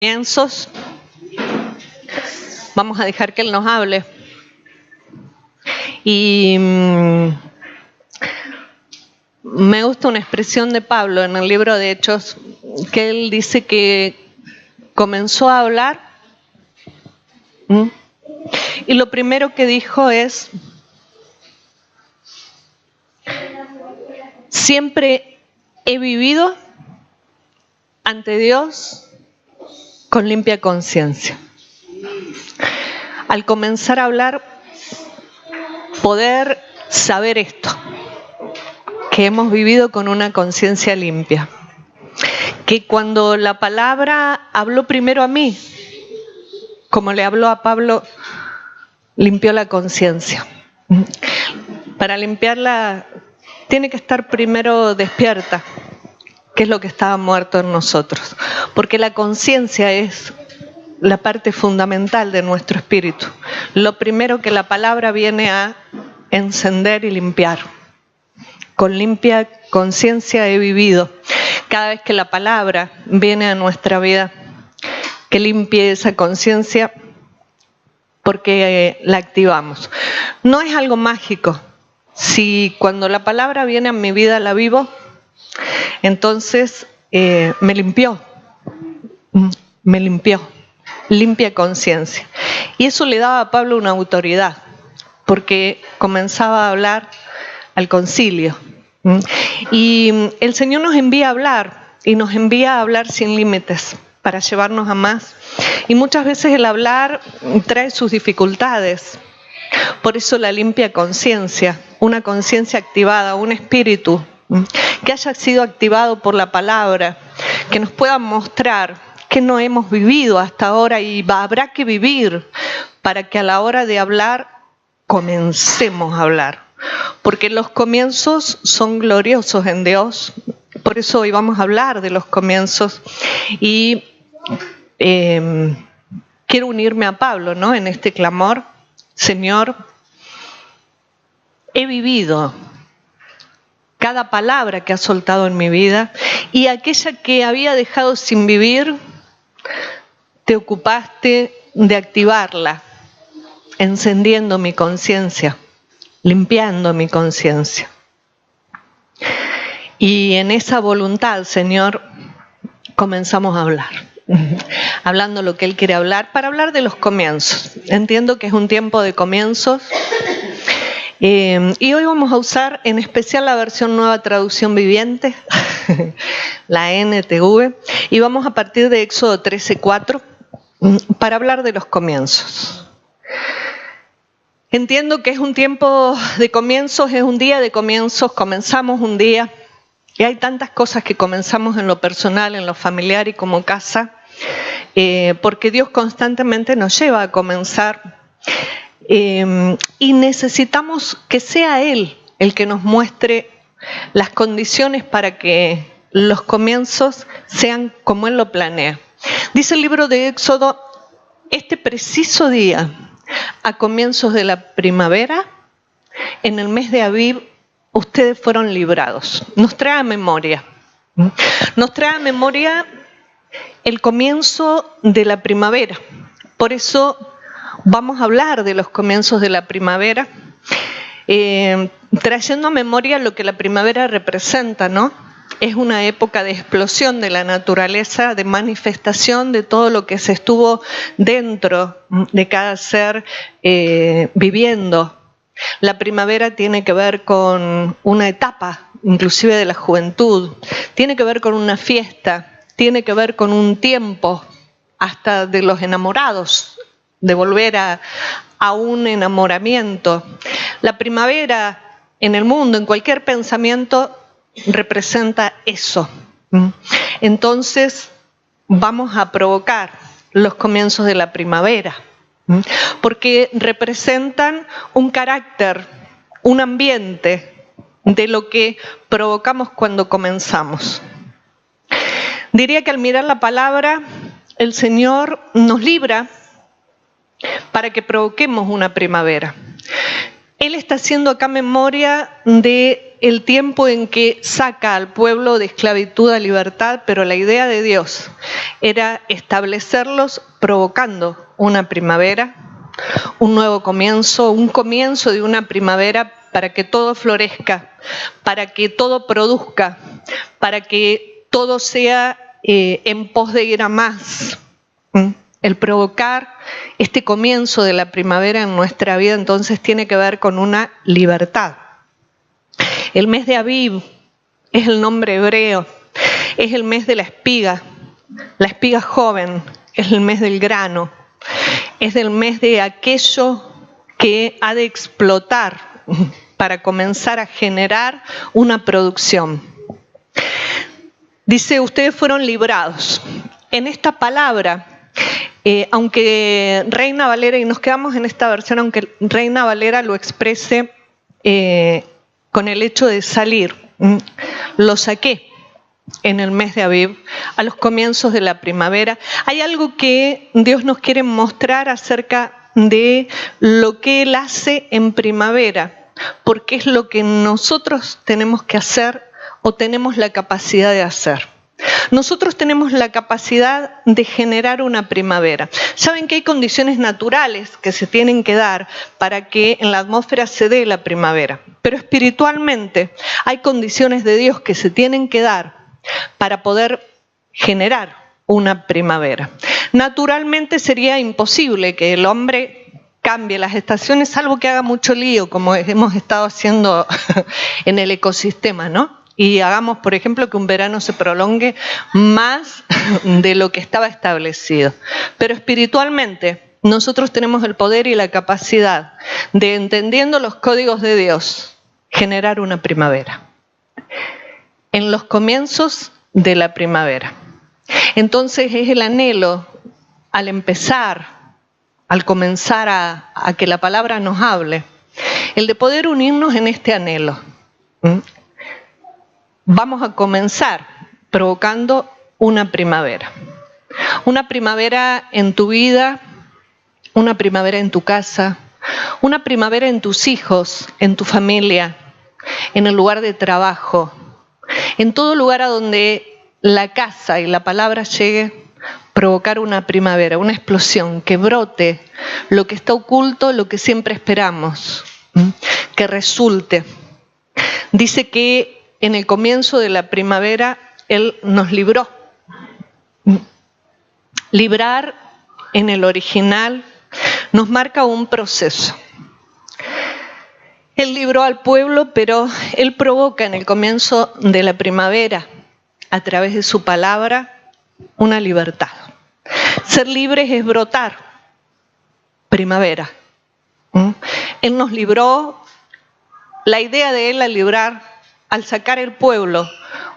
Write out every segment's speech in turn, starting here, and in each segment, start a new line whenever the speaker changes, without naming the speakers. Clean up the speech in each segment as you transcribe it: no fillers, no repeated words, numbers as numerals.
comienzos. Vamos a dejar que Él nos hable. Y me gusta una expresión de Pablo en el libro de Hechos, que él dice que comenzó a hablar y lo primero que dijo es: siempre he vivido ante Dios con limpia conciencia. Al comenzar a hablar, poder saber esto, que hemos vivido con una conciencia limpia, que cuando la palabra habló primero a mí, como le habló a Pablo, limpió la conciencia. Para limpiarla tiene que estar primero despierta, que es lo que estaba muerto en nosotros, porque la conciencia es la parte fundamental de nuestro espíritu, lo primero que la palabra viene a encender y limpiar. Con limpia conciencia he vivido. Cada vez que la palabra viene a nuestra vida, que limpie esa conciencia, porque la activamos. No es algo mágico. Si cuando la palabra viene a mi vida la vivo, entonces me limpió, limpia conciencia. Y eso le daba a Pablo una autoridad, porque comenzaba a hablar al concilio. Y el Señor nos envía a hablar, y nos envía a hablar sin límites, para llevarnos a más. Y muchas veces el hablar trae sus dificultades. Por eso la limpia conciencia, una conciencia activada, un espíritu que haya sido activado por la palabra, que nos pueda mostrar que no hemos vivido hasta ahora y habrá que vivir para que a la hora de hablar comencemos a hablar. Porque los comienzos son gloriosos en Dios. Por eso hoy vamos a hablar de los comienzos. Y quiero unirme a Pablo, ¿no?, en este clamor. Señor, he vivido cada palabra que has soltado en mi vida, y aquella que había dejado sin vivir, te ocupaste de activarla, encendiendo mi conciencia, limpiando mi conciencia. Y en esa voluntad, Señor, comenzamos a hablar. Hablando lo que Él quiere hablar, para hablar de los comienzos. Entiendo que es un tiempo de comienzos. Y hoy vamos a usar en especial la versión Nueva Traducción Viviente, la NTV, y vamos a partir de Éxodo 13:4 para hablar de los comienzos. Entiendo que es un tiempo de comienzos, es un día de comienzos, comenzamos un día, y hay tantas cosas que comenzamos en lo personal, en lo familiar y como casa, porque Dios constantemente nos lleva a comenzar. Y necesitamos que sea Él el que nos muestre las condiciones para que los comienzos sean como Él lo planea. Dice el libro de Éxodo: este preciso día, a comienzos de la primavera, en el mes de Abib, ustedes fueron librados. Nos trae a memoria el comienzo de la primavera. Por eso vamos a hablar de los comienzos de la primavera, trayendo a memoria lo que la primavera representa, ¿no? Es una época de explosión de la naturaleza, de manifestación de todo lo que se estuvo dentro de cada ser viviendo. La primavera tiene que ver con una etapa, inclusive de la juventud, tiene que ver con una fiesta, tiene que ver con un tiempo hasta de los enamorados, de volver a un enamoramiento. La primavera en el mundo, en cualquier pensamiento, representa eso. Entonces vamos a provocar los comienzos de la primavera, porque representan un carácter, un ambiente de lo que provocamos cuando comenzamos. Diría que al mirar la palabra, el Señor nos libra para que provoquemos una primavera. Él está haciendo acá memoria de el tiempo en que saca al pueblo de esclavitud a libertad, pero la idea de Dios era establecerlos provocando una primavera, un nuevo comienzo, un comienzo de una primavera para que todo florezca, para que todo produzca, para que todo sea en pos de ir a más. El provocar este comienzo de la primavera en nuestra vida entonces tiene que ver con una libertad. El mes de Aviv es el nombre hebreo, es el mes de la espiga joven, es el mes del grano, es el mes de aquello que ha de explotar para comenzar a generar una producción. Dice, ustedes fueron librados. En esta palabra, aunque Reina Valera, y nos quedamos en esta versión, aunque Reina Valera lo exprese con el hecho de salir, lo saqué en el mes de Aviv, a los comienzos de la primavera. Hay algo que Dios nos quiere mostrar acerca de lo que Él hace en primavera, porque es lo que nosotros tenemos que hacer o tenemos la capacidad de hacer. Nosotros tenemos la capacidad de generar una primavera. Saben que hay condiciones naturales que se tienen que dar para que en la atmósfera se dé la primavera, pero espiritualmente hay condiciones de Dios que se tienen que dar para poder generar una primavera. Naturalmente sería imposible que el hombre cambie las estaciones, salvo que haga mucho lío, como hemos estado haciendo en el ecosistema, ¿no? Y hagamos, por ejemplo, que un verano se prolongue más de lo que estaba establecido. Pero espiritualmente, nosotros tenemos el poder y la capacidad de, entendiendo los códigos de Dios, generar una primavera. En los comienzos de la primavera. Entonces es el anhelo, al empezar, al comenzar a que la palabra nos hable, el de poder unirnos en este anhelo. Vamos a comenzar provocando una primavera. Una primavera en tu vida, una primavera en tu casa, una primavera en tus hijos, en tu familia, en el lugar de trabajo, en todo lugar a donde la casa y la palabra llegue, provocar una primavera, una explosión, que brote lo que está oculto, lo que siempre esperamos, que resulte. Dice que en el comienzo de la primavera Él nos libró. Librar en el original nos marca un proceso. Él libró al pueblo, pero Él provoca en el comienzo de la primavera, a través de su palabra, una libertad. Ser libres es brotar. Primavera. Él nos libró. La idea de Él al librar, al sacar el pueblo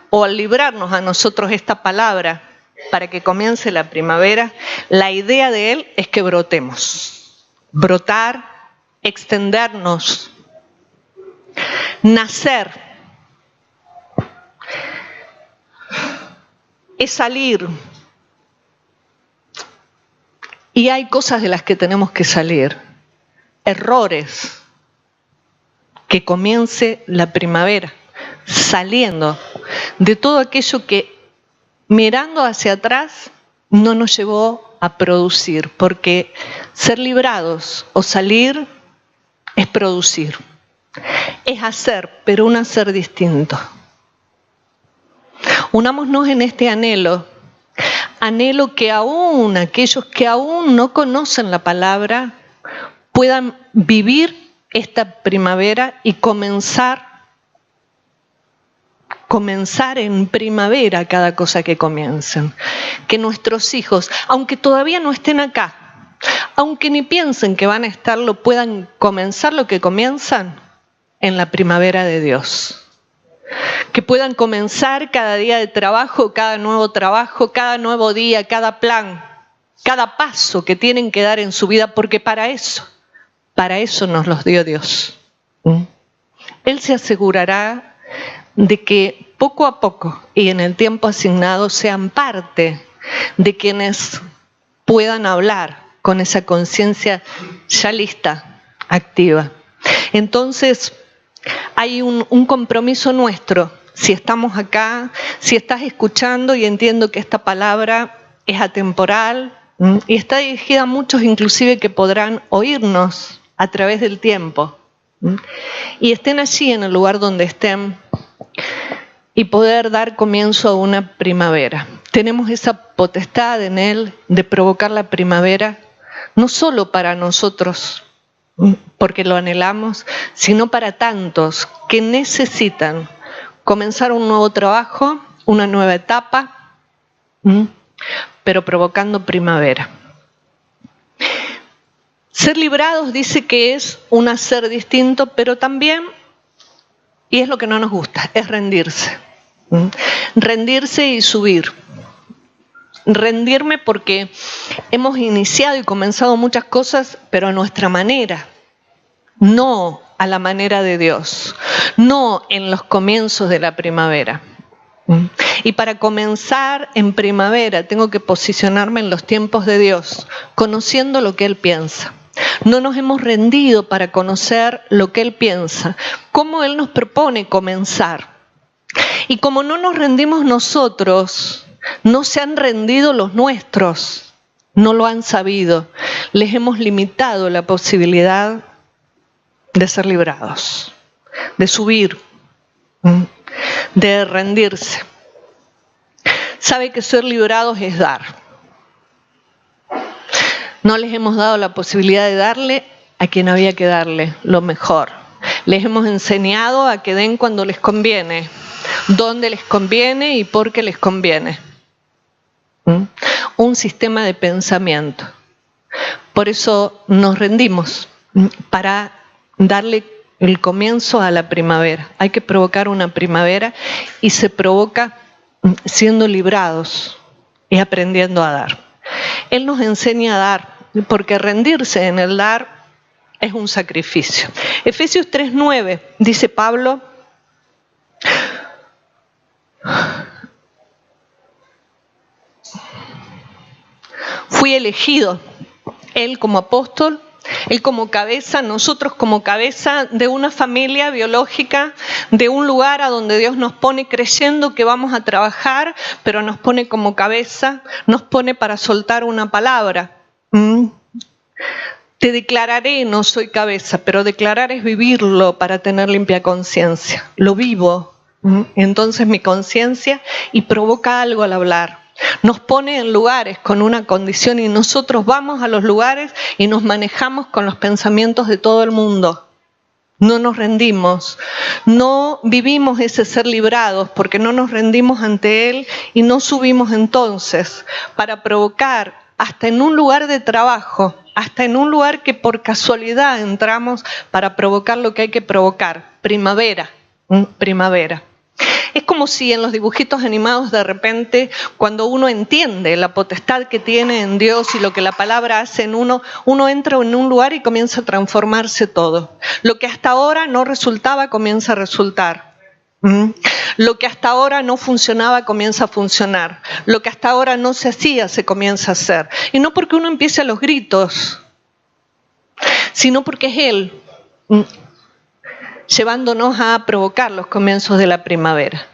o al librarnos a nosotros esta palabra para que comience la primavera, la idea de Él es que brotemos. Brotar, extendernos, nacer, es salir. Y hay cosas de las que tenemos que salir, errores, que comience la primavera, saliendo de todo aquello que mirando hacia atrás no nos llevó a producir, porque ser librados o salir es producir, es hacer, pero un hacer distinto. Unámonos en este anhelo que aún aquellos que aún no conocen la palabra puedan vivir esta primavera y comenzar en primavera cada cosa que comiencen. Que nuestros hijos, aunque todavía no estén acá, aunque ni piensen que van a estarlo, puedan comenzar lo que comienzan en la primavera de Dios. Que puedan comenzar cada día de trabajo, cada nuevo día, cada plan, cada paso que tienen que dar en su vida, porque para eso nos los dio Dios. Él se asegurará de que poco a poco y en el tiempo asignado sean parte de quienes puedan hablar con esa conciencia ya lista, activa. Entonces, hay un compromiso nuestro. Si estamos acá, si estás escuchando, y entiendo que esta palabra es atemporal y está dirigida a muchos inclusive que podrán oírnos a través del tiempo y estén allí en el lugar donde estén y poder dar comienzo a una primavera. Tenemos esa potestad en Él de provocar la primavera, no solo para nosotros, porque lo anhelamos, sino para tantos que necesitan comenzar un nuevo trabajo, una nueva etapa, pero provocando primavera. Ser librados dice que es un hacer distinto, pero también, y es lo que no nos gusta, es rendirse. Rendirse y subir. Rendirme porque hemos iniciado y comenzado muchas cosas, pero a nuestra manera, no a la manera de Dios, no en los comienzos de la primavera. Y para comenzar en primavera tengo que posicionarme en los tiempos de Dios, conociendo lo que Él piensa. No nos hemos rendido para conocer lo que Él piensa, cómo Él nos propone comenzar. Y como no nos rendimos nosotros, no se han rendido los nuestros, no lo han sabido. Les hemos limitado la posibilidad de ser librados, de subir, de rendirse. Sabe que ser librados es dar. No les hemos dado la posibilidad de darle a quien había que darle lo mejor. Les hemos enseñado a que den cuando les conviene, dónde les conviene y por qué les conviene. Un sistema de pensamiento. Por eso nos rendimos para darle el comienzo a la primavera. Hay que provocar una primavera y se provoca siendo librados y aprendiendo a dar. Él nos enseña a dar, porque rendirse en el dar es un sacrificio. Efesios 3:9 dice Pablo: fui elegido, él como apóstol, él como cabeza, nosotros como cabeza de una familia biológica, de un lugar a donde Dios nos pone creyendo que vamos a trabajar, pero nos pone como cabeza, nos pone para soltar una palabra. Te declararé, no soy cabeza, pero declarar es vivirlo para tener limpia conciencia. Lo vivo, entonces mi conciencia, y provoca algo al hablar. Nos pone en lugares con una condición y nosotros vamos a los lugares y nos manejamos con los pensamientos de todo el mundo. No nos rendimos, no vivimos ese ser librados porque no nos rendimos ante Él y no subimos entonces para provocar hasta en un lugar de trabajo, hasta en un lugar que por casualidad entramos para provocar lo que hay que provocar, primavera, primavera. Es como si en los dibujitos animados de repente, cuando uno entiende la potestad que tiene en Dios y lo que la palabra hace en uno, uno entra en un lugar y comienza a transformarse todo. Lo que hasta ahora no resultaba comienza a resultar. Lo que hasta ahora no funcionaba comienza a funcionar. Lo que hasta ahora no se hacía se comienza a hacer. Y no porque uno empiece a los gritos, sino porque es Él llevándonos a provocar los comienzos de la primavera.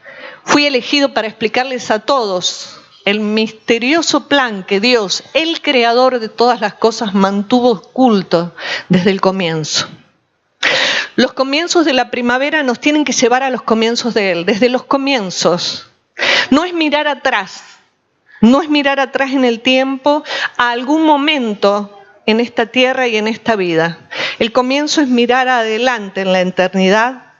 Fui elegido para explicarles a todos el misterioso plan que Dios, el creador de todas las cosas, mantuvo oculto desde el comienzo. Los comienzos de la primavera nos tienen que llevar a los comienzos de Él, desde los comienzos. No es mirar atrás, no es mirar atrás en el tiempo a algún momento en esta tierra y en esta vida. El comienzo es mirar adelante en la eternidad,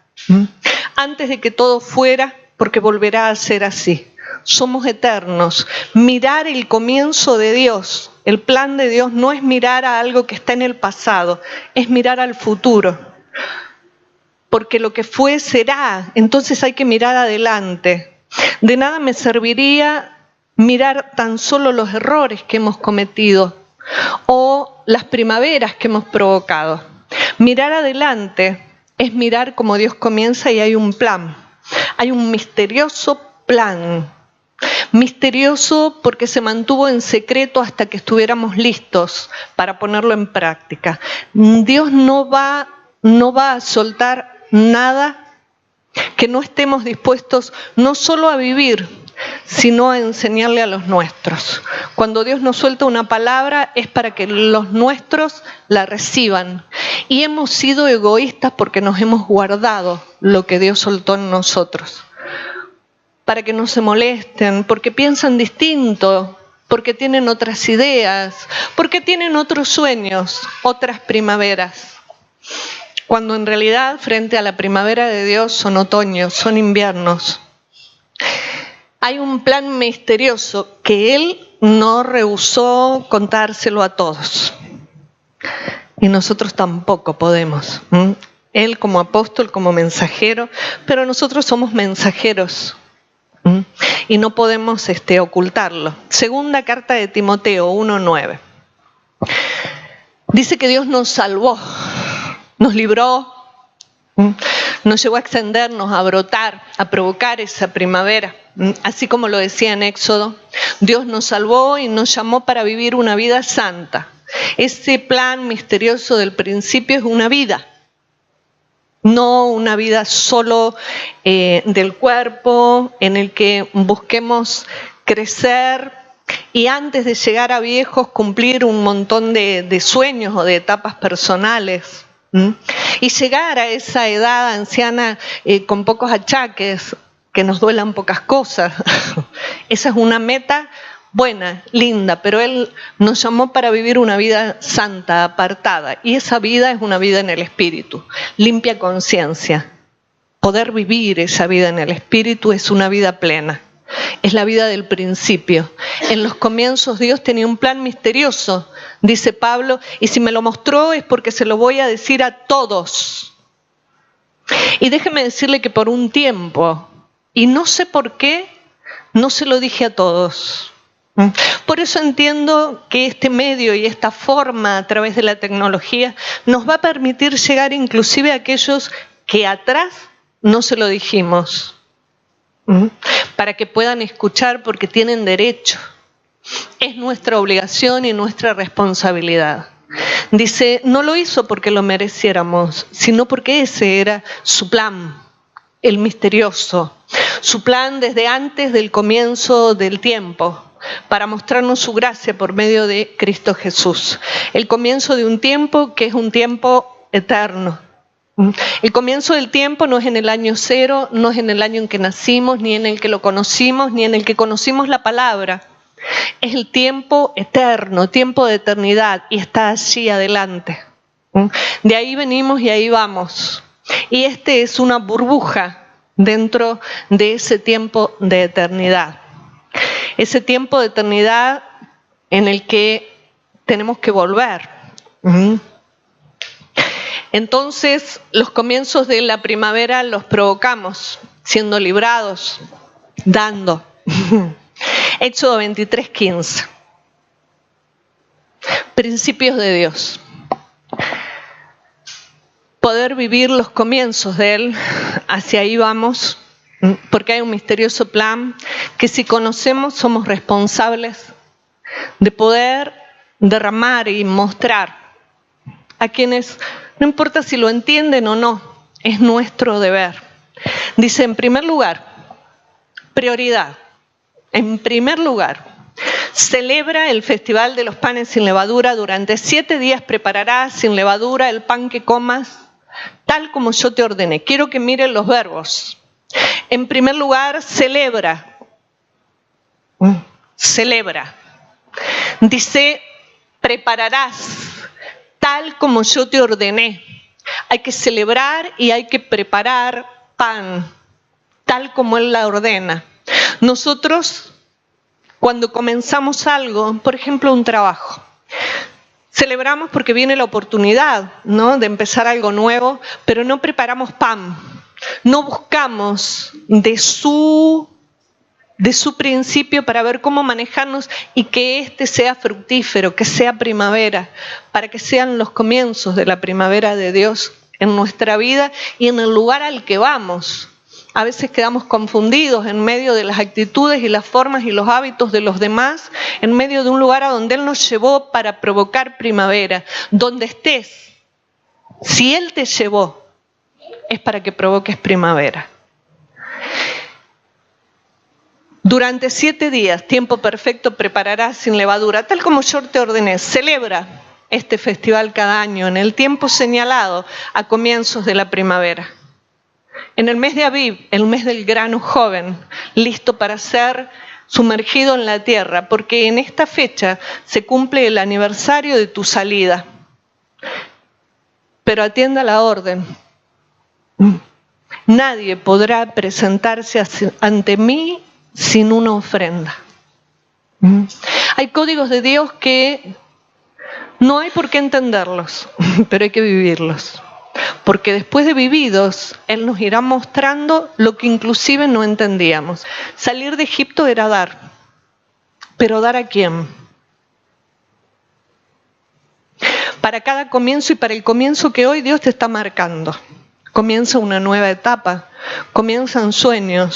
antes de que todo fuera, porque volverá a ser así. Somos eternos. Mirar el comienzo de Dios, el plan de Dios, no es mirar a algo que está en el pasado, es mirar al futuro. Porque lo que fue será, entonces hay que mirar adelante. De nada me serviría mirar tan solo los errores que hemos cometido o las primaveras que hemos provocado. Mirar adelante es mirar como Dios comienza y hay un plan. Hay un misterioso plan. Misterioso porque se mantuvo en secreto hasta que estuviéramos listos para ponerlo en práctica. Dios no va a soltar nada que no estemos dispuestos no solo a vivir, sino a enseñarle a los nuestros. Cuando Dios nos suelta una palabra es para que los nuestros la reciban. Y hemos sido egoístas porque nos hemos guardado lo que Dios soltó en nosotros. Para que no se molesten, porque piensan distinto, porque tienen otras ideas, porque tienen otros sueños, otras primaveras. Cuando en realidad frente a la primavera de Dios son otoños, son inviernos. Hay un plan misterioso que Él no rehusó contárselo a todos. Y nosotros tampoco podemos. Él como apóstol, como mensajero, pero nosotros somos mensajeros. Y no podemos ocultarlo. Segunda carta de Timoteo 1:9. Dice que Dios nos salvó, nos libró, nos llevó a extendernos, a brotar, a provocar esa primavera. Así como lo decía en Éxodo, Dios nos salvó y nos llamó para vivir una vida santa. Ese plan misterioso del principio es una vida. No una vida solo del cuerpo, en el que busquemos crecer y antes de llegar a viejos cumplir un montón de sueños o de etapas personales. Y llegar a esa edad anciana con pocos achaques, que nos duelan pocas cosas. Esa es una meta buena, linda, pero Él nos llamó para vivir una vida santa, apartada. Y esa vida es una vida en el Espíritu, limpia conciencia. Poder vivir esa vida en el Espíritu es una vida plena. Es la vida del principio. En los comienzos Dios tenía un plan misterioso, dice Pablo, y si me lo mostró es porque se lo voy a decir a todos. Y déjeme decirle que por un tiempo, y no sé por qué, no se lo dije a todos. Por eso entiendo que este medio y esta forma a través de la tecnología nos va a permitir llegar inclusive a aquellos que atrás no se lo dijimos. Para que puedan escuchar porque tienen derecho. Es nuestra obligación y nuestra responsabilidad. Dice, no lo hizo porque lo mereciéramos, sino porque ese era su plan, el misterioso. Su plan desde antes del comienzo del tiempo, para mostrarnos su gracia por medio de Cristo Jesús. El comienzo de un tiempo que es un tiempo eterno. El comienzo del tiempo no es en el año 0, no es en el año en que nacimos, ni en el que lo conocimos, ni en el que conocimos la palabra. Es el tiempo eterno, tiempo de eternidad, y está allí adelante. De ahí venimos y ahí vamos. Y es una burbuja dentro de ese tiempo de eternidad. Ese tiempo de eternidad en el que tenemos que volver. Entonces, los comienzos de la primavera los provocamos, siendo librados, dando. Éxodo 23:15. Principios de Dios. Poder vivir los comienzos de Él, hacia ahí vamos, porque hay un misterioso plan que si conocemos somos responsables de poder derramar y mostrar a quienes, no importa si lo entienden o no, es nuestro deber. Dice, en primer lugar, prioridad. En primer lugar, celebra el Festival de los Panes sin Levadura. Durante 7 días prepararás sin levadura el pan que comas, tal como yo te ordené. Quiero que miren los verbos. En primer lugar, celebra. Celebra. Dice, prepararás tal como yo te ordené. Hay que celebrar y hay que preparar pan, tal como Él la ordena. Nosotros, cuando comenzamos algo, por ejemplo un trabajo, celebramos porque viene la oportunidad, ¿no?, de empezar algo nuevo, pero no preparamos pan, no buscamos de su principio para ver cómo manejarnos y que sea fructífero, que sea primavera, para que sean los comienzos de la primavera de Dios en nuestra vida y en el lugar al que vamos. A veces quedamos confundidos en medio de las actitudes y las formas y los hábitos de los demás, en medio de un lugar a donde Él nos llevó para provocar primavera. Donde estés, si Él te llevó, es para que provoques primavera. Durante 7 días, tiempo perfecto, prepararás sin levadura, tal como yo te ordené. Celebra este festival cada año en el tiempo señalado a comienzos de la primavera. En el mes de Aviv, el mes del grano joven, listo para ser sumergido en la tierra, porque en esta fecha se cumple el aniversario de tu salida. Pero atienda la orden. Nadie podrá presentarse ante mí sin una ofrenda. Hay códigos de Dios que no hay por qué entenderlos, pero hay que vivirlos. Porque después de vividos, Él nos irá mostrando lo que inclusive no entendíamos. Salir de Egipto era dar, pero ¿dar a quién? Para cada comienzo y para el comienzo que hoy Dios te está marcando. Comienza una nueva etapa, comienzan sueños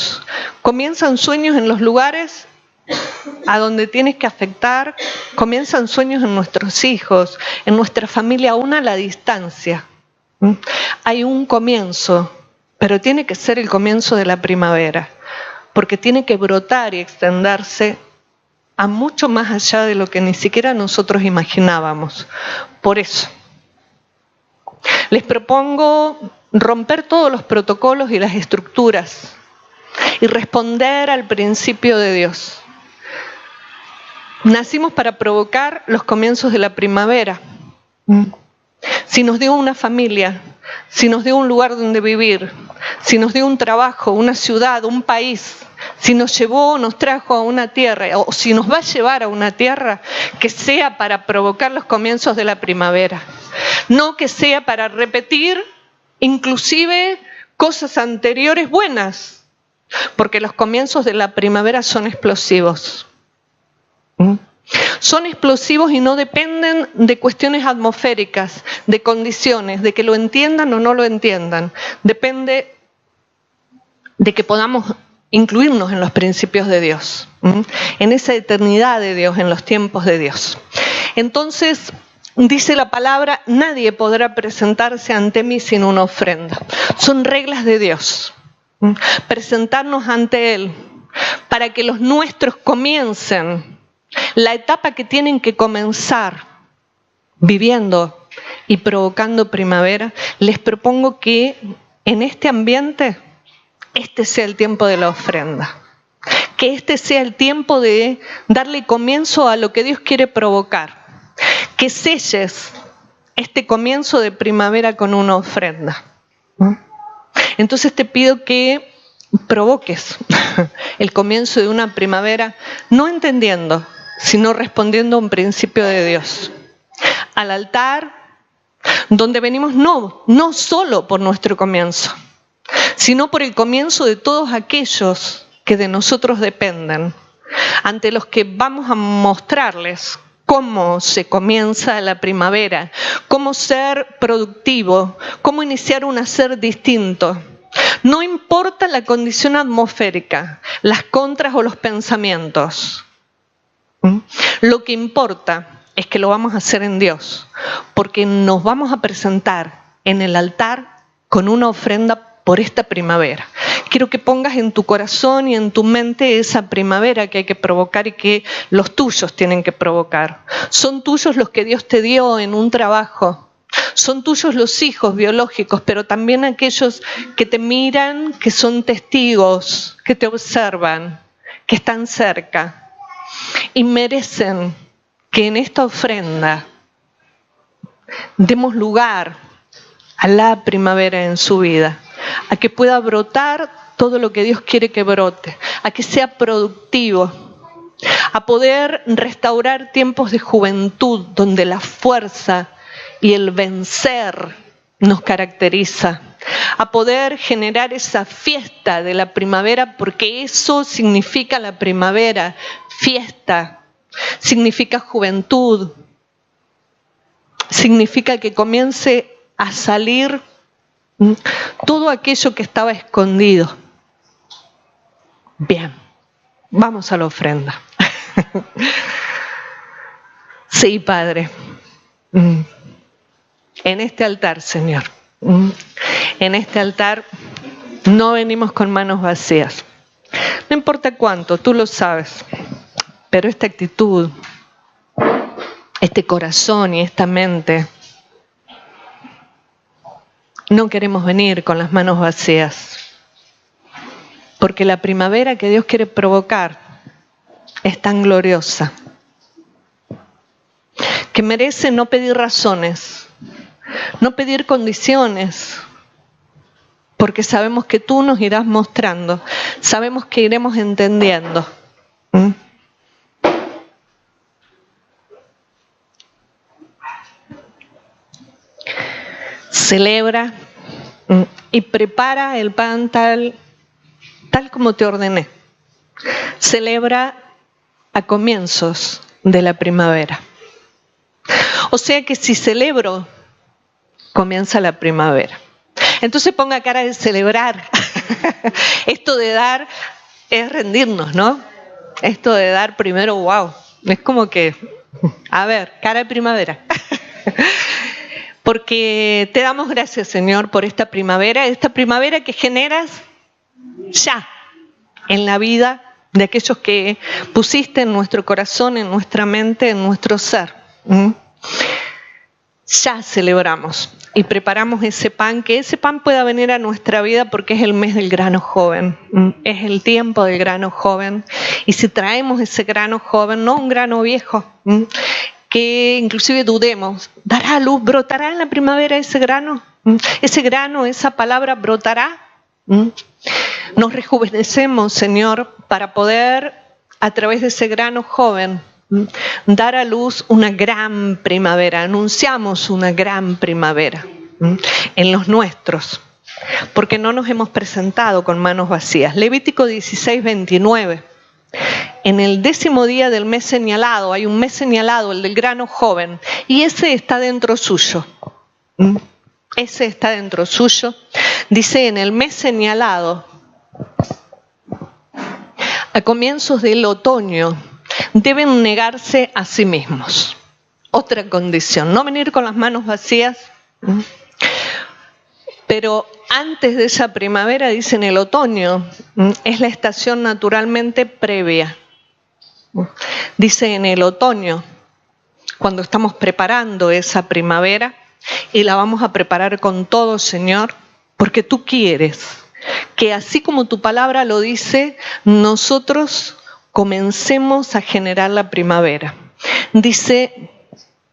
en los lugares a donde tienes que afectar, comienzan sueños en nuestros hijos, en nuestra familia, aún a la distancia. Hay un comienzo, pero tiene que ser el comienzo de la primavera, porque tiene que brotar y extenderse a mucho más allá de lo que ni siquiera nosotros imaginábamos. Por eso, les propongo romper todos los protocolos y las estructuras y responder al principio de Dios. Nacimos para provocar los comienzos de la primavera. Si nos dio una familia, si nos dio un lugar donde vivir, si nos dio un trabajo, una ciudad, un país, si nos llevó o nos trajo a una tierra, o si nos va a llevar a una tierra, que sea para provocar los comienzos de la primavera. No que sea para repetir inclusive cosas anteriores buenas, porque los comienzos de la primavera son explosivos. Son explosivos y no dependen de cuestiones atmosféricas, de condiciones, de que lo entiendan o no lo entiendan. Depende de que podamos incluirnos en los principios de Dios, en esa eternidad de Dios, en los tiempos de Dios. Entonces, dice la palabra, nadie podrá presentarse ante mí sin una ofrenda. Son reglas de Dios. Presentarnos ante Él para que los nuestros comiencen la etapa que tienen que comenzar viviendo y provocando primavera. Les propongo que en este ambiente, este sea el tiempo de la ofrenda. Que este sea el tiempo de darle comienzo a lo que Dios quiere provocar. Que selles este comienzo de primavera con una ofrenda. Entonces te pido que provoques el comienzo de una primavera, no entendiendo, sino respondiendo a un principio de Dios. Al altar, donde venimos no solo por nuestro comienzo, sino por el comienzo de todos aquellos que de nosotros dependen, ante los que vamos a mostrarles cómo se comienza la primavera, cómo ser productivo, cómo iniciar un hacer distinto. No importa la condición atmosférica, las contras o los pensamientos. Lo que importa es que lo vamos a hacer en Dios, porque nos vamos a presentar en el altar con una ofrenda por esta primavera. Quiero que pongas en tu corazón y en tu mente esa primavera que hay que provocar y que los tuyos tienen que provocar. Son tuyos los que Dios te dio en un trabajo. Son tuyos los hijos biológicos, pero también aquellos que te miran, que son testigos, que te observan, que están cerca. Y merecen que en esta ofrenda demos lugar a la primavera en su vida, a que pueda brotar todo lo que Dios quiere que brote, a que sea productivo, a poder restaurar tiempos de juventud donde la fuerza y el vencer nos caracteriza, a poder generar esa fiesta de la primavera, porque eso significa la primavera, fiesta, significa juventud, significa que comience a salir todo aquello que estaba escondido. Bien, vamos a la ofrenda. Sí, Padre, en este altar, Señor, En este altar no venimos con manos vacías. No importa cuánto, tú lo sabes, pero esta actitud, este corazón y esta mente, no queremos venir con las manos vacías, porque la primavera que Dios quiere provocar es tan gloriosa, que merece no pedir razones, no pedir condiciones, porque sabemos que tú nos irás mostrando, sabemos que iremos entendiendo. Celebra y prepara el pan tal como te ordené. Celebra a comienzos de la primavera. O sea que si celebro, comienza la primavera. Entonces ponga cara de celebrar. Esto de dar es rendirnos, ¿no? Esto de dar primero, wow. Es como que, a ver, cara de primavera. Porque te damos gracias, Señor, por esta primavera que generas ya en la vida de aquellos que pusiste en nuestro corazón, en nuestra mente, en nuestro ser. Ya celebramos y preparamos ese pan, que ese pan pueda venir a nuestra vida porque es el mes del grano joven, es el tiempo del grano joven. Y si traemos ese grano joven, no un grano viejo, que inclusive dudemos, ¿dará luz? ¿Brotará en la primavera ese grano? Esa palabra brotará. Nos rejuvenecemos, Señor, para poder, a través de ese grano joven, dar a luz una gran primavera. Anunciamos una gran primavera en los nuestros, porque no nos hemos presentado con manos vacías. Levítico 16:29. En el 10º día del mes señalado, hay un mes señalado, el del grano joven, y ese está dentro suyo. Ese está dentro suyo. Dice, en el mes señalado, a comienzos del otoño, deben negarse a sí mismos. Otra condición, no venir con las manos vacías. Pero antes de esa primavera, dice, en el otoño, es la estación naturalmente previa. Dice, en el otoño, cuando estamos preparando esa primavera, y la vamos a preparar con todo, Señor, porque tú quieres que así como tu palabra lo dice, nosotros comencemos a generar la primavera. Dice,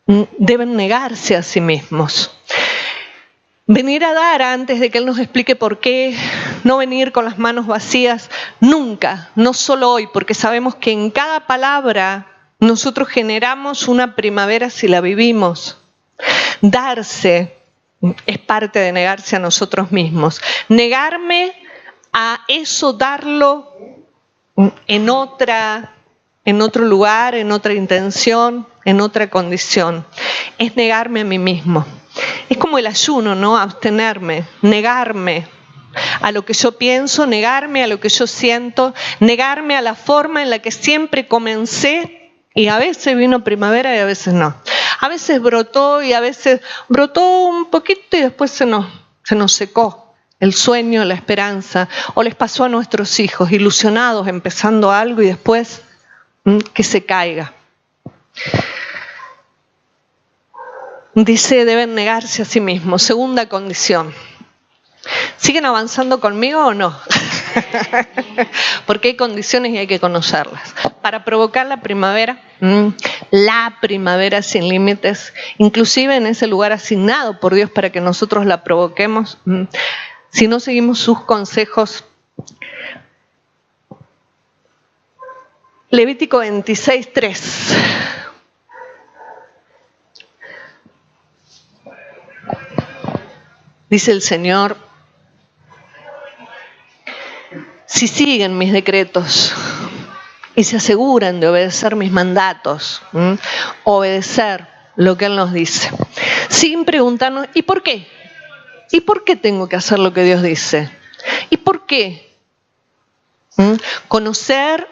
deben negarse a sí mismos. Venir a dar antes de que Él nos explique por qué, no venir con las manos vacías, nunca, no solo hoy, porque sabemos que en cada palabra nosotros generamos una primavera si la vivimos. Darse es parte de negarse a nosotros mismos. Negarme a eso, darlo en otro lugar, en otra intención, en otra condición. Es negarme a mí mismo. Es como el ayuno, ¿no? Abstenerme, negarme a lo que yo pienso, negarme a lo que yo siento, negarme a la forma en la que siempre comencé, y a veces vino primavera y a veces no. A veces brotó y a veces brotó un poquito y después se nos secó el sueño, la esperanza. O les pasó a nuestros hijos, ilusionados, empezando algo y después que se caiga. Dice, deben negarse a sí mismos. Segunda condición. ¿Siguen avanzando conmigo o no? Porque hay condiciones y hay que conocerlas. Para provocar la primavera sin límites, inclusive en ese lugar asignado por Dios para que nosotros la provoquemos, si no seguimos sus consejos. Levítico 26:3. Dice el Señor, si siguen mis decretos y se aseguran de obedecer mis mandatos, obedecer lo que Él nos dice, sin preguntarnos, ¿y por qué? ¿Y por qué tengo que hacer lo que Dios dice? ¿Y por qué? Conocer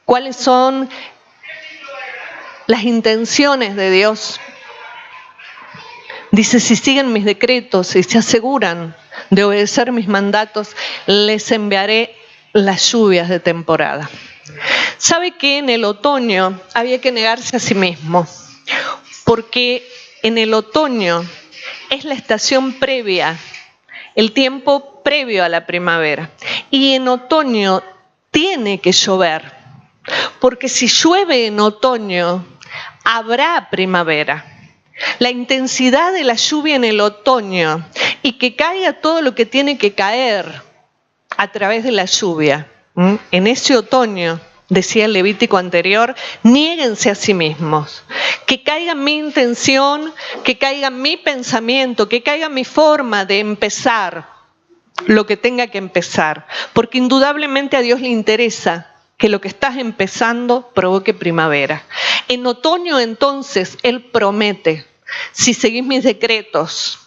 cuáles son las intenciones de Dios Dice, si siguen mis decretos y se aseguran de obedecer mis mandatos, les enviaré las lluvias de temporada. ¿Sabe que en el otoño había que negarse a sí mismo? Porque en el otoño es la estación previa, el tiempo previo a la primavera. Y en otoño tiene que llover, porque si llueve en otoño, habrá primavera. La intensidad de la lluvia en el otoño y que caiga todo lo que tiene que caer a través de la lluvia. En ese otoño, decía el Levítico anterior, niéguense a sí mismos. Que caiga mi intención, que caiga mi pensamiento, que caiga mi forma de empezar lo que tenga que empezar. Porque indudablemente a Dios le interesa que lo que estás empezando provoque primavera. En otoño entonces Él promete, si seguís mis decretos,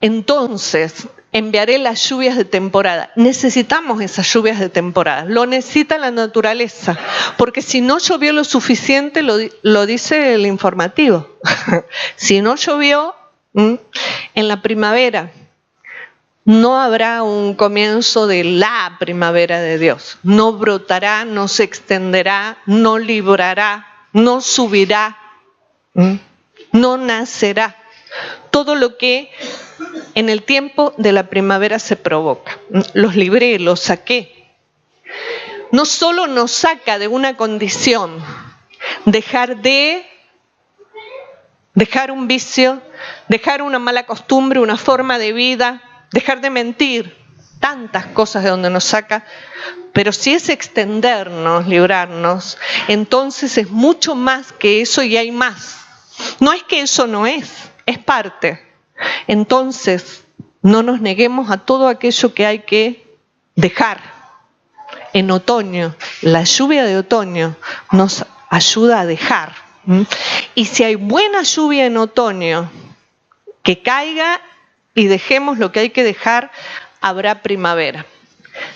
entonces enviaré las lluvias de temporada. Necesitamos esas lluvias de temporada, lo necesita la naturaleza, porque si no llovió lo suficiente, lo dice el informativo, si no llovió en la primavera, no habrá un comienzo de la primavera de Dios. No brotará, no se extenderá, no librará, no subirá, no nacerá. Todo lo que en el tiempo de la primavera se provoca. Los libré, los saqué. No solo nos saca de una condición, dejar un vicio, dejar una mala costumbre, una forma de vida, dejar de mentir, tantas cosas de donde nos saca, pero si es extendernos, librarnos, entonces es mucho más que eso y hay más. No es que eso no es parte. Entonces, no nos neguemos a todo aquello que hay que dejar. En otoño, la lluvia de otoño nos ayuda a dejar. Y si hay buena lluvia en otoño, que caiga y dejemos lo que hay que dejar, habrá primavera.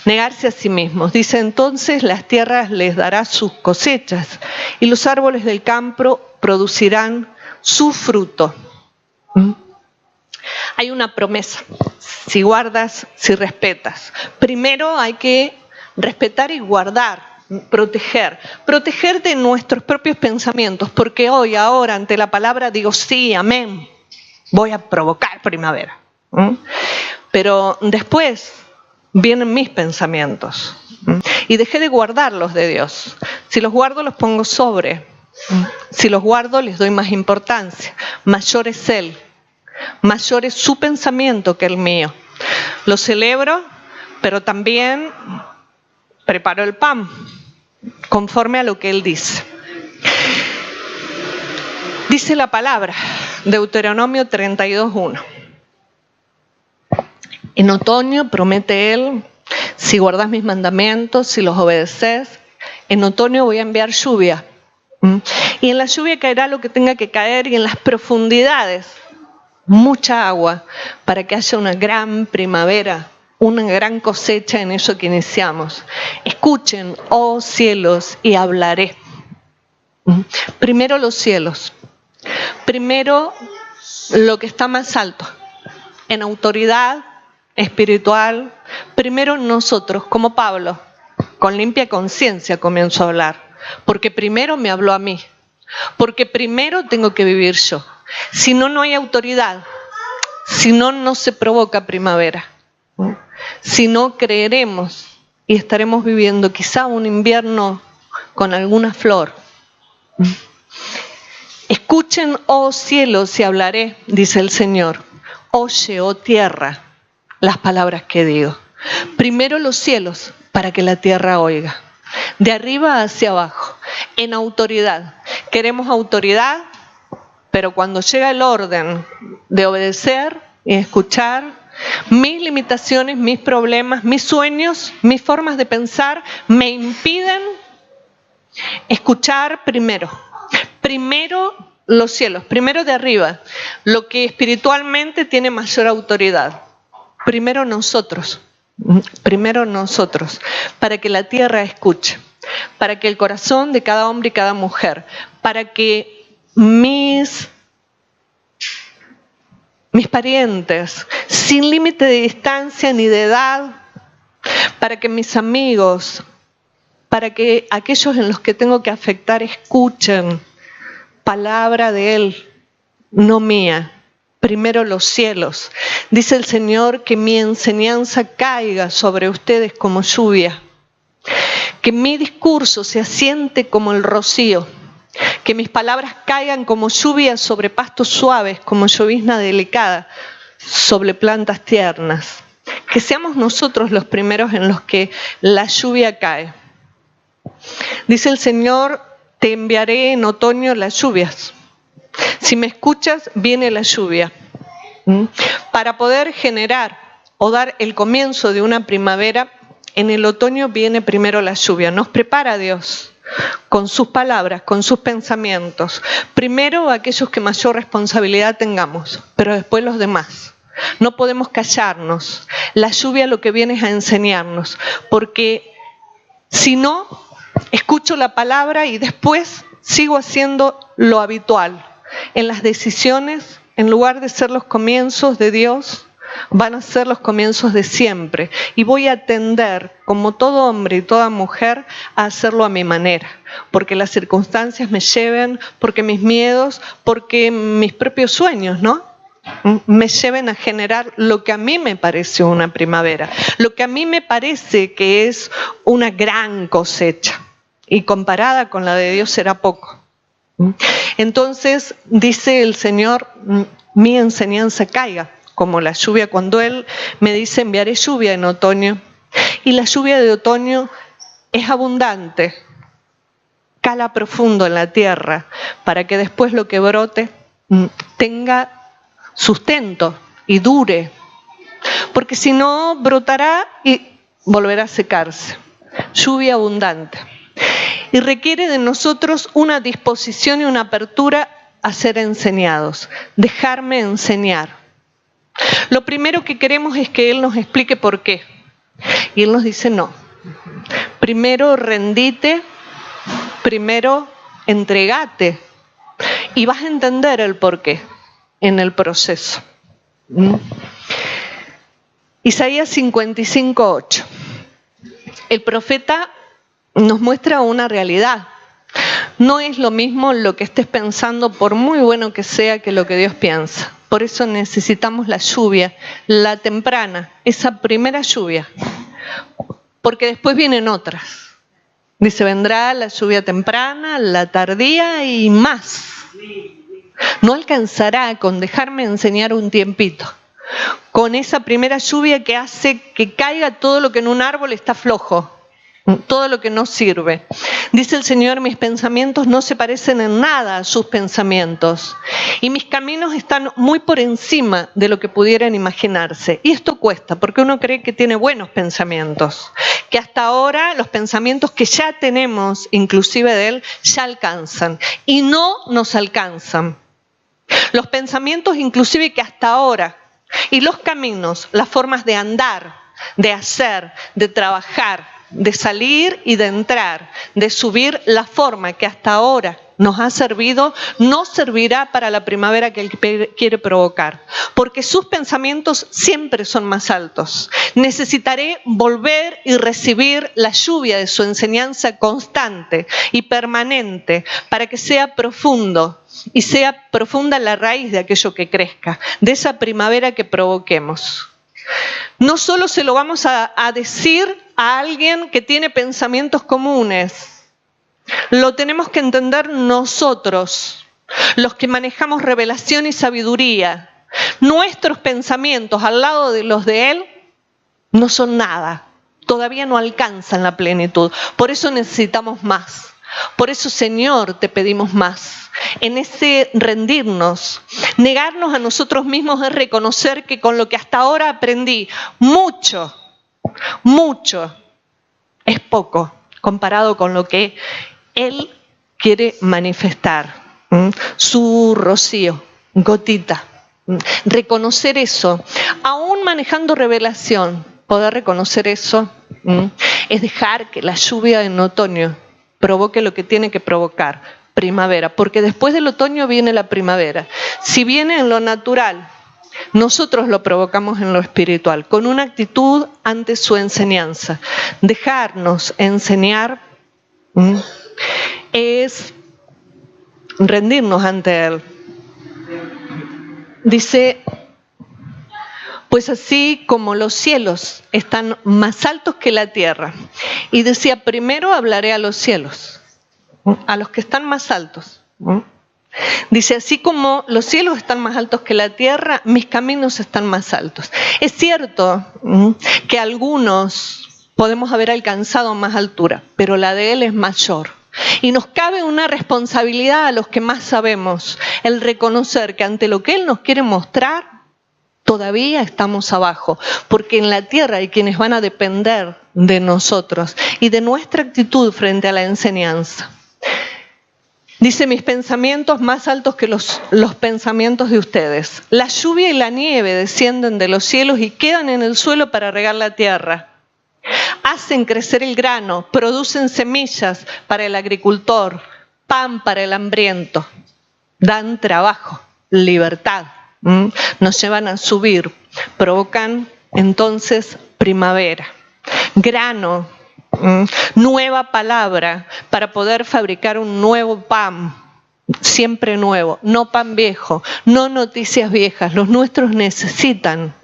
Negarse a sí mismos. Dice entonces, las tierras les dará sus cosechas y los árboles del campo producirán su fruto. Hay una promesa, si guardas, si respetas. Primero hay que respetar y guardar, proteger de nuestros propios pensamientos, porque hoy, ahora, ante la palabra digo sí, amén, voy a provocar primavera. Pero después vienen mis pensamientos y dejé de guardarlos de Dios. Si los guardo, los pongo sobre. Si los guardo, les doy más importancia. Mayor es Él. Mayor es su pensamiento que el mío. Lo celebro, pero también preparo el pan conforme a lo que Él dice. Dice la palabra, Deuteronomio 32:1. En otoño promete Él, si guardas mis mandamientos, si los obedeces, en otoño voy a enviar lluvia. Y en la lluvia caerá lo que tenga que caer y en las profundidades mucha agua para que haya una gran primavera, una gran cosecha en eso que iniciamos. Escuchen, oh cielos, y hablaré. Primero los cielos, primero lo que está más alto, en autoridad espiritual, primero nosotros, como Pablo, con limpia conciencia comienzo a hablar, porque primero me habló a mí, porque primero tengo que vivir yo. Si no, no hay autoridad, si no, no se provoca primavera, si no, creeremos y estaremos viviendo quizá un invierno con alguna flor. Escuchen, oh cielos, y hablaré, dice el Señor. Oye, oh tierra, las palabras que digo. Primero los cielos, para que la tierra oiga. De arriba hacia abajo, en autoridad. Queremos autoridad, pero cuando llega el orden de obedecer y escuchar, mis limitaciones, mis problemas, mis sueños, mis formas de pensar me impiden escuchar primero. Primero los cielos, primero de arriba, lo que espiritualmente tiene mayor autoridad. Primero nosotros, para que la tierra escuche, para que el corazón de cada hombre y cada mujer, para que mis mis parientes, sin límite de distancia ni de edad, para que mis amigos, para que aquellos en los que tengo que afectar escuchen palabra de Él, no mía. Primero los cielos. Dice el Señor que mi enseñanza caiga sobre ustedes como lluvia, que mi discurso se asiente como el rocío, que mis palabras caigan como lluvia sobre pastos suaves, como llovizna delicada sobre plantas tiernas. Que seamos nosotros los primeros en los que la lluvia cae. Dice el Señor, te enviaré en otoño las lluvias. Si me escuchas, viene la lluvia. Para poder generar o dar el comienzo de una primavera, en el otoño viene primero la lluvia. Nos prepara Dios con sus palabras, con sus pensamientos. Primero aquellos que mayor responsabilidad tengamos, pero después los demás. No podemos callarnos. La lluvia lo que viene es a enseñarnos, porque si no, escucho la palabra y después sigo haciendo lo habitual. En las decisiones, en lugar de ser los comienzos de Dios, van a ser los comienzos de siempre. Y voy a tender, como todo hombre y toda mujer, a hacerlo a mi manera. Porque las circunstancias me lleven, porque mis miedos, porque mis propios sueños, ¿no? Me lleven a generar lo que a mí me parece una primavera. Lo que a mí me parece que es una gran cosecha. Y comparada con la de Dios será poco. Entonces dice el Señor, mi enseñanza caiga como la lluvia, cuando Él me dice enviaré lluvia en otoño, y la lluvia de otoño es abundante, cala profundo en la tierra, para que después lo que brote tenga sustento y dure, porque si no brotará y volverá a secarse. Lluvia abundante. Y requiere de nosotros una disposición y una apertura a ser enseñados. Dejarme enseñar. Lo primero que queremos es que Él nos explique por qué. Y Él nos dice no. Primero rendite, primero entregate. Y vas a entender el por qué en el proceso. Isaías 55:8. El profeta nos muestra una realidad. No es lo mismo lo que estés pensando, por muy bueno que sea, que lo que Dios piensa. Por eso necesitamos la lluvia, la temprana, esa primera lluvia. Porque después vienen otras. Dice, vendrá la lluvia temprana, la tardía y más. No alcanzará con dejarme enseñar un tiempito. Con esa primera lluvia que hace que caiga todo lo que en un árbol está flojo. Todo lo que no sirve. Dice el Señor, mis pensamientos no se parecen en nada a sus pensamientos. Y mis caminos están muy por encima de lo que pudieran imaginarse. Y esto cuesta, porque uno cree que tiene buenos pensamientos. Que hasta ahora los pensamientos que ya tenemos, inclusive de Él, ya alcanzan. Y no nos alcanzan. Los pensamientos inclusive que hasta ahora, y los caminos, las formas de andar, de hacer, de trabajar, de salir y de entrar, de subir, la forma que hasta ahora nos ha servido, no servirá para la primavera que Él quiere provocar, porque sus pensamientos siempre son más altos. Necesitaré volver y recibir la lluvia de su enseñanza constante y permanente para que sea profundo y sea profunda la raíz de aquello que crezca, de esa primavera que provoquemos. No solo se lo vamos a decir a alguien que tiene pensamientos comunes, lo tenemos que entender nosotros, los que manejamos revelación y sabiduría. Nuestros pensamientos al lado de los de Él no son nada, todavía no alcanzan la plenitud. Por eso necesitamos más. Por eso, Señor, te pedimos más. En ese rendirnos, negarnos a nosotros mismos es reconocer que con lo que hasta ahora aprendí, mucho, es poco comparado con lo que Él quiere manifestar. Su rocío, gotita. Reconocer eso, aún manejando revelación, poder reconocer eso, es dejar que la lluvia en otoño provoque lo que tiene que provocar, primavera, porque después del otoño viene la primavera. Si viene en lo natural, nosotros lo provocamos en lo espiritual, con una actitud ante su enseñanza. Dejarnos enseñar es rendirnos ante Él. Dice, pues así como los cielos están más altos que la tierra. Y decía, primero hablaré a los cielos, a los que están más altos. Dice, así como los cielos están más altos que la tierra, mis caminos están más altos. Es cierto que algunos podemos haber alcanzado más altura, pero la de Él es mayor. Y nos cabe una responsabilidad a los que más sabemos, el reconocer que ante lo que Él nos quiere mostrar, todavía estamos abajo, porque en la tierra hay quienes van a depender de nosotros y de nuestra actitud frente a la enseñanza. Dice, mis pensamientos más altos que los pensamientos de ustedes. La lluvia y la nieve descienden de los cielos y quedan en el suelo para regar la tierra. Hacen crecer el grano, producen semillas para el agricultor, pan para el hambriento. Dan trabajo, libertad, nos llevan a subir, provocan entonces primavera. Grano, nueva palabra para poder fabricar un nuevo pan, siempre nuevo, no pan viejo, no noticias viejas. Los nuestros necesitan,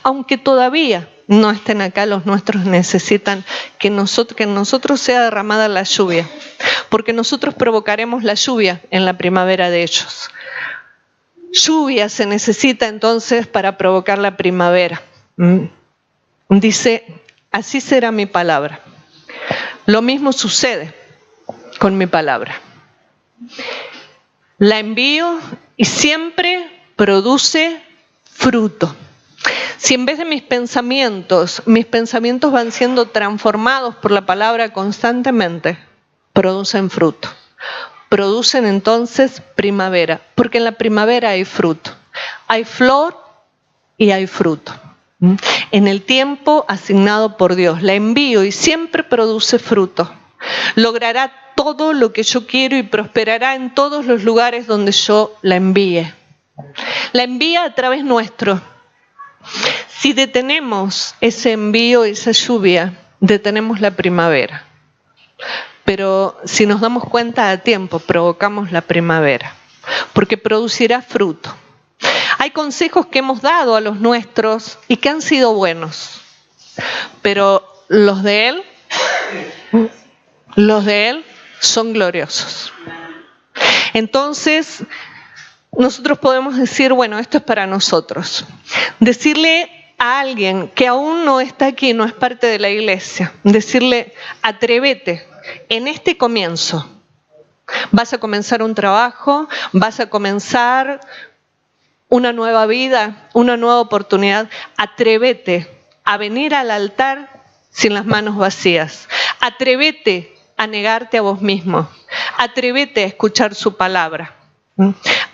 aunque todavía no estén acá, los nuestros necesitan que en nosotros sea derramada la lluvia, porque nosotros provocaremos la lluvia en la primavera de ellos. Lluvia se necesita entonces para provocar la primavera. Dice, así será mi palabra. Lo mismo sucede con mi palabra. La envío y siempre produce fruto. Si en vez de mis pensamientos van siendo transformados por la palabra constantemente, producen fruto. Producen entonces primavera, porque en la primavera hay fruto. Hay flor y hay fruto. En el tiempo asignado por Dios. La envío y siempre produce fruto. Logrará todo lo que yo quiero y prosperará en todos los lugares donde yo la envíe. La envía a través nuestro. Si detenemos ese envío, esa lluvia, detenemos la primavera. Pero si nos damos cuenta a tiempo, provocamos la primavera, porque producirá fruto. Hay consejos que hemos dado a los nuestros y que han sido buenos, pero los de Él son gloriosos. Entonces, nosotros podemos decir, bueno, esto es para nosotros. Decirle a alguien que aún no está aquí, no es parte de la iglesia, decirle, atrévete, en este comienzo. Vas a comenzar un trabajo, vas a comenzar una nueva vida, una nueva oportunidad. Atrévete a venir al altar sin las manos vacías. Atrévete a negarte a vos mismo. Atrévete a escuchar su palabra.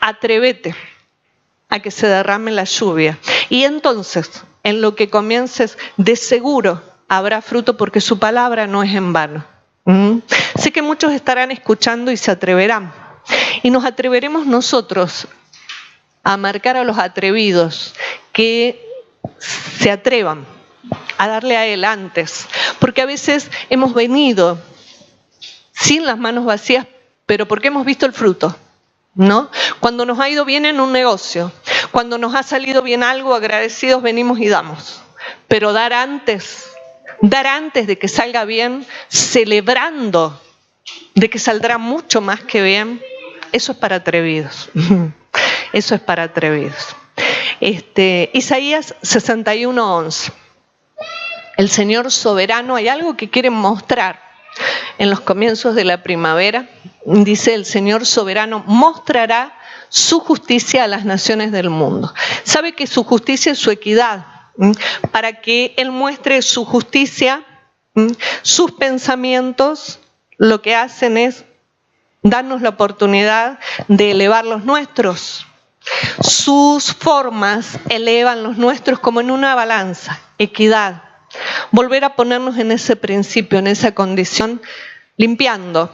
Atrévete a que se derrame la lluvia. Y entonces, en lo que comiences, de seguro habrá fruto, porque su palabra no es en vano. Sé que muchos estarán escuchando y se atreverán. Y nos atreveremos nosotros a marcar a los atrevidos que se atrevan a darle a Él antes. Porque a veces hemos venido sin las manos vacías, pero porque hemos visto el fruto, ¿no? Cuando nos ha ido bien en un negocio, cuando nos ha salido bien algo, agradecidos venimos y damos. Pero dar antes de que salga bien, celebrando de que saldrá mucho más que bien, eso es para atrevidos. Eso es para atrevidos. Isaías 61:11. El Señor soberano, hay algo que quiere mostrar en los comienzos de la primavera. Dice, el Señor soberano mostrará su justicia a las naciones del mundo. Sabe que su justicia es su equidad. Para que Él muestre su justicia, sus pensamientos lo que hacen es darnos la oportunidad de elevar los nuestros. Sus formas elevan los nuestros como en una balanza, equidad. Volver a ponernos en ese principio, en esa condición, limpiando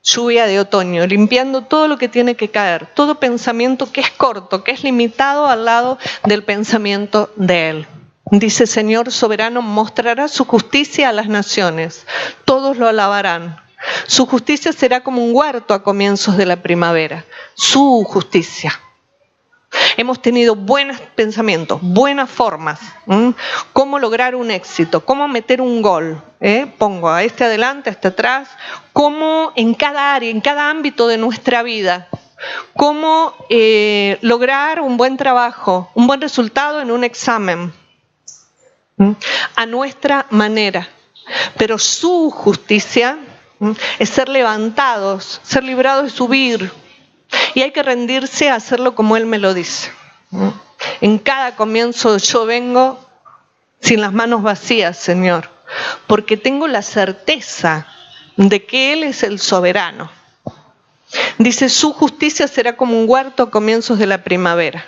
lluvia de otoño, limpiando todo lo que tiene que caer, todo pensamiento que es corto, que es limitado al lado del pensamiento de Él. Dice: Señor soberano, mostrará su justicia a las naciones, todos lo alabarán. Su justicia será como un huerto a comienzos de la primavera. Su justicia. Hemos tenido buenos pensamientos, buenas formas. Cómo lograr un éxito, cómo meter un gol. Pongo a este adelante, a este atrás. Cómo en cada área, en cada ámbito de nuestra vida, cómo lograr un buen trabajo, un buen resultado en un examen. A nuestra manera. Pero su justicia es ser levantados, ser librados de subir. Y hay que rendirse a hacerlo como Él me lo dice. En cada comienzo yo vengo sin las manos vacías, Señor, porque tengo la certeza de que Él es el soberano. Dice: su justicia será como un huerto a comienzos de la primavera,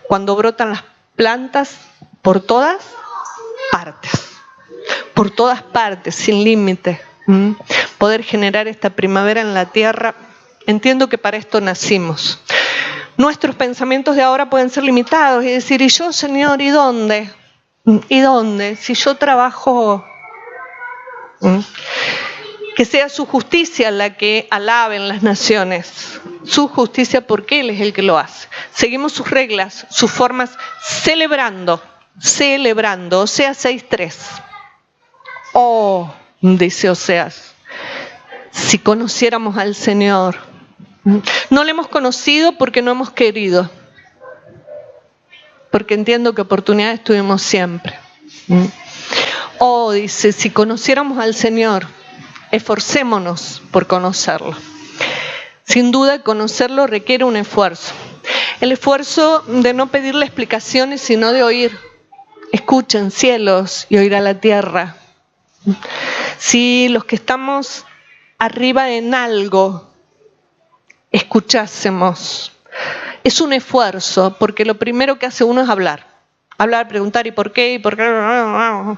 cuando brotan las plantas por todas partes, sin límite. Poder generar esta primavera en la tierra. Entiendo que para esto nacimos. Nuestros pensamientos de ahora pueden ser limitados y decir: ¿y yo, Señor, y dónde? ¿Y dónde? Si yo trabajo. Que sea su justicia la que alaben las naciones. Su justicia, porque Él es el que lo hace. Seguimos sus reglas, sus formas, celebrando. Oseas 6:3. Oh, dice Oseas, si conociéramos al Señor. No le hemos conocido porque no hemos querido. Porque entiendo que oportunidades tuvimos siempre. Oh, dice, si conociéramos al Señor, esforcémonos por conocerlo. Sin duda, conocerlo requiere un esfuerzo. El esfuerzo de no pedirle explicaciones, sino de oír. Escuchen, cielos, y oirá la tierra. Si los que estamos arriba en algo escuchásemos, es un esfuerzo, porque lo primero que hace uno es hablar, preguntar ¿y por qué?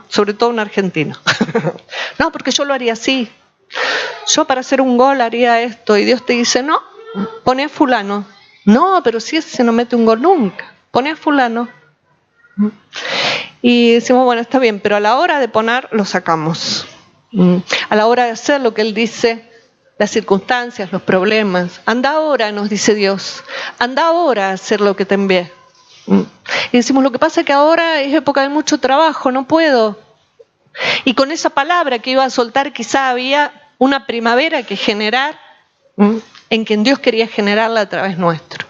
Sobre todo un argentino. No, porque yo lo haría así. Yo para hacer un gol haría esto, y Dios te dice: no, poné a fulano. No, pero si ese no mete un gol nunca, poné a fulano. Y decimos: bueno, está bien, pero a la hora de poner lo sacamos. A la hora de hacer lo que Él dice, las circunstancias, los problemas. Anda ahora, nos dice Dios. Anda ahora a hacer lo que te envié. Y decimos: lo que pasa es que ahora es época de mucho trabajo, no puedo. Y con esa palabra que iba a soltar, quizá había una primavera que generar, en quien Dios quería generarla a través nuestro.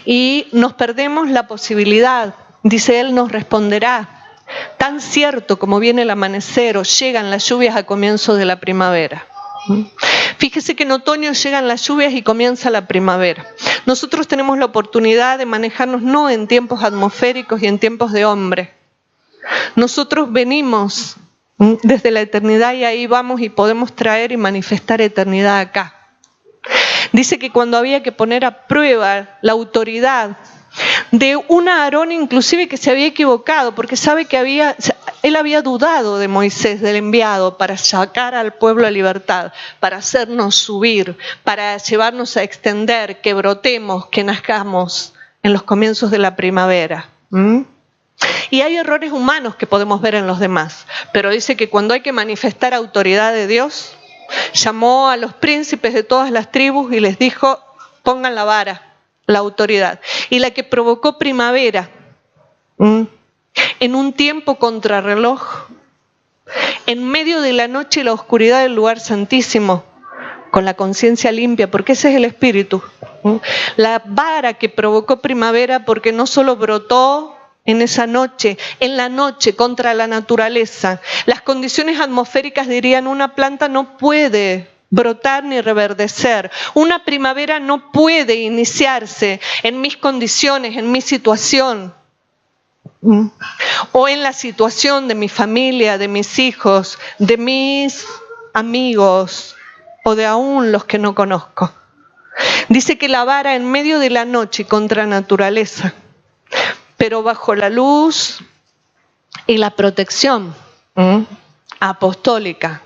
Y nos perdemos la posibilidad. Dice: Él nos responderá. Tan cierto como viene el amanecer o llegan las lluvias a comienzos de la primavera. Fíjese que en otoño llegan las lluvias y comienza la primavera. Nosotros tenemos la oportunidad de manejarnos no en tiempos atmosféricos y en tiempos de hombre. Nosotros venimos desde la eternidad y ahí vamos y podemos traer y manifestar eternidad acá. Dice que cuando había que poner a prueba la autoridad de un Aarón inclusive que se había equivocado, porque sabe que él había dudado de Moisés, del enviado, para sacar al pueblo a libertad, para hacernos subir, para llevarnos a extender, que brotemos, que nazcamos en los comienzos de la primavera. Y hay errores humanos que podemos ver en los demás, pero dice que cuando hay que manifestar autoridad de Dios, llamó a los príncipes de todas las tribus y les dijo: pongan la vara, la autoridad. Y la que provocó primavera en un tiempo contrarreloj, en medio de la noche y la oscuridad del lugar santísimo, con la conciencia limpia, porque ese es el espíritu. La vara que provocó primavera, porque no solo brotó en esa noche, en la noche contra la naturaleza. Las condiciones atmosféricas dirían: una planta no puede brotar ni reverdecer. Una primavera no puede iniciarse en mis condiciones, en mi situación, o en la situación de mi familia, de mis hijos, de mis amigos, o de aún los que no conozco. Dice que la vara en medio de la noche contra naturaleza, pero bajo la luz y la protección apostólica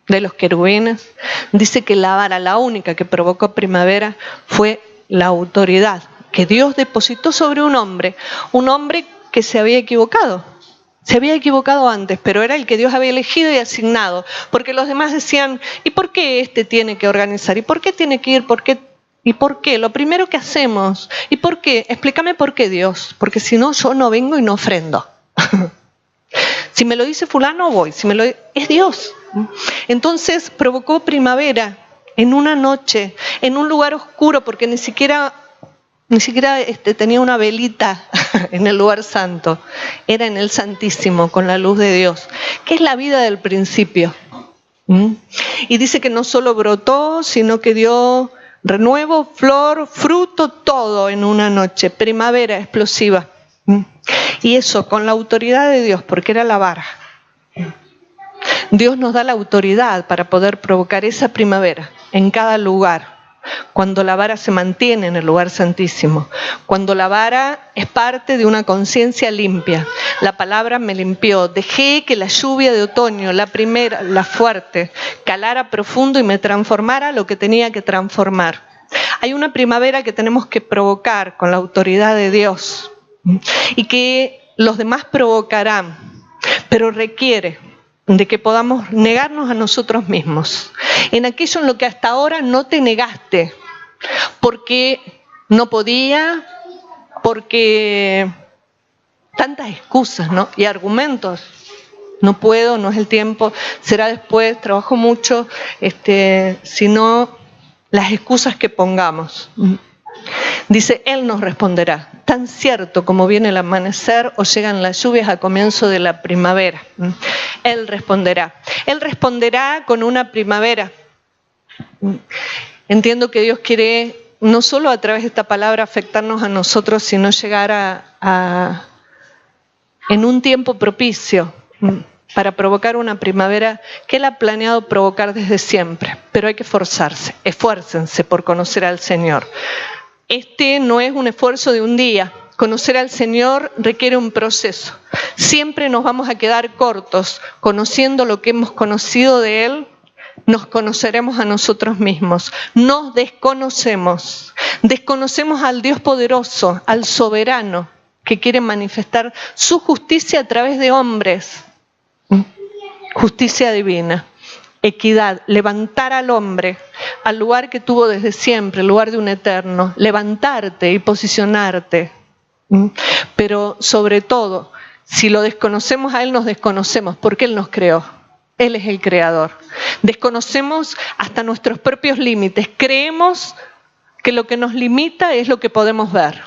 de los querubines. Dice que la vara, la única que provocó primavera, fue la autoridad que Dios depositó sobre un hombre que se había equivocado. Se había equivocado antes, pero era el que Dios había elegido y asignado, porque los demás decían, ¿y por qué este tiene que organizar? ¿Y por qué tiene que ir? ¿Y por qué? Lo primero que hacemos. ¿Y por qué? Explícame por qué, Dios, porque si no, yo no vengo y no ofrendo. Si me lo dice fulano, voy. Es Dios. Entonces provocó primavera en una noche, en un lugar oscuro, porque ni siquiera tenía una velita en el lugar santo. Era en el Santísimo, con la luz de Dios, que es la vida del principio. Y dice que no solo brotó, sino que dio renuevo, flor, fruto, todo en una noche. Primavera explosiva. Y eso con la autoridad de Dios, porque era la vara. Dios nos da la autoridad para poder provocar esa primavera en cada lugar. Cuando la vara se mantiene en el lugar santísimo, cuando la vara es parte de una conciencia limpia. La palabra me limpió, dejé que la lluvia de otoño, la primera, la fuerte, calara profundo y me transformara lo que tenía que transformar. Hay una primavera que tenemos que provocar con la autoridad de Dios y que los demás provocarán, pero requiere de que podamos negarnos a nosotros mismos, en aquello en lo que hasta ahora no te negaste, porque no podía, porque tantas excusas, ¿no? Y argumentos. No puedo, no es el tiempo, será después, trabajo mucho, sino las excusas que pongamos. Dice, Él nos responderá, tan cierto como viene el amanecer o llegan las lluvias a comienzo de la primavera. Él responderá con una primavera. Entiendo que Dios quiere no solo a través de esta palabra afectarnos a nosotros, sino llegar en un tiempo propicio para provocar una primavera que Él ha planeado provocar desde siempre. Pero hay que esfuércense por conocer al Señor. No es un esfuerzo de un día. Conocer al Señor requiere un proceso. Siempre nos vamos a quedar cortos. Conociendo lo que hemos conocido de Él, nos conoceremos a nosotros mismos. Nos desconocemos. Desconocemos al Dios poderoso, al soberano, que quiere manifestar su justicia a través de hombres. Justicia divina. Equidad, levantar al hombre al lugar que tuvo desde siempre, el lugar de un eterno, levantarte y posicionarte. Pero sobre todo, si lo desconocemos a Él, nos desconocemos, porque Él nos creó. Él es el creador. Desconocemos hasta nuestros propios límites. Creemos que lo que nos limita es lo que podemos ver.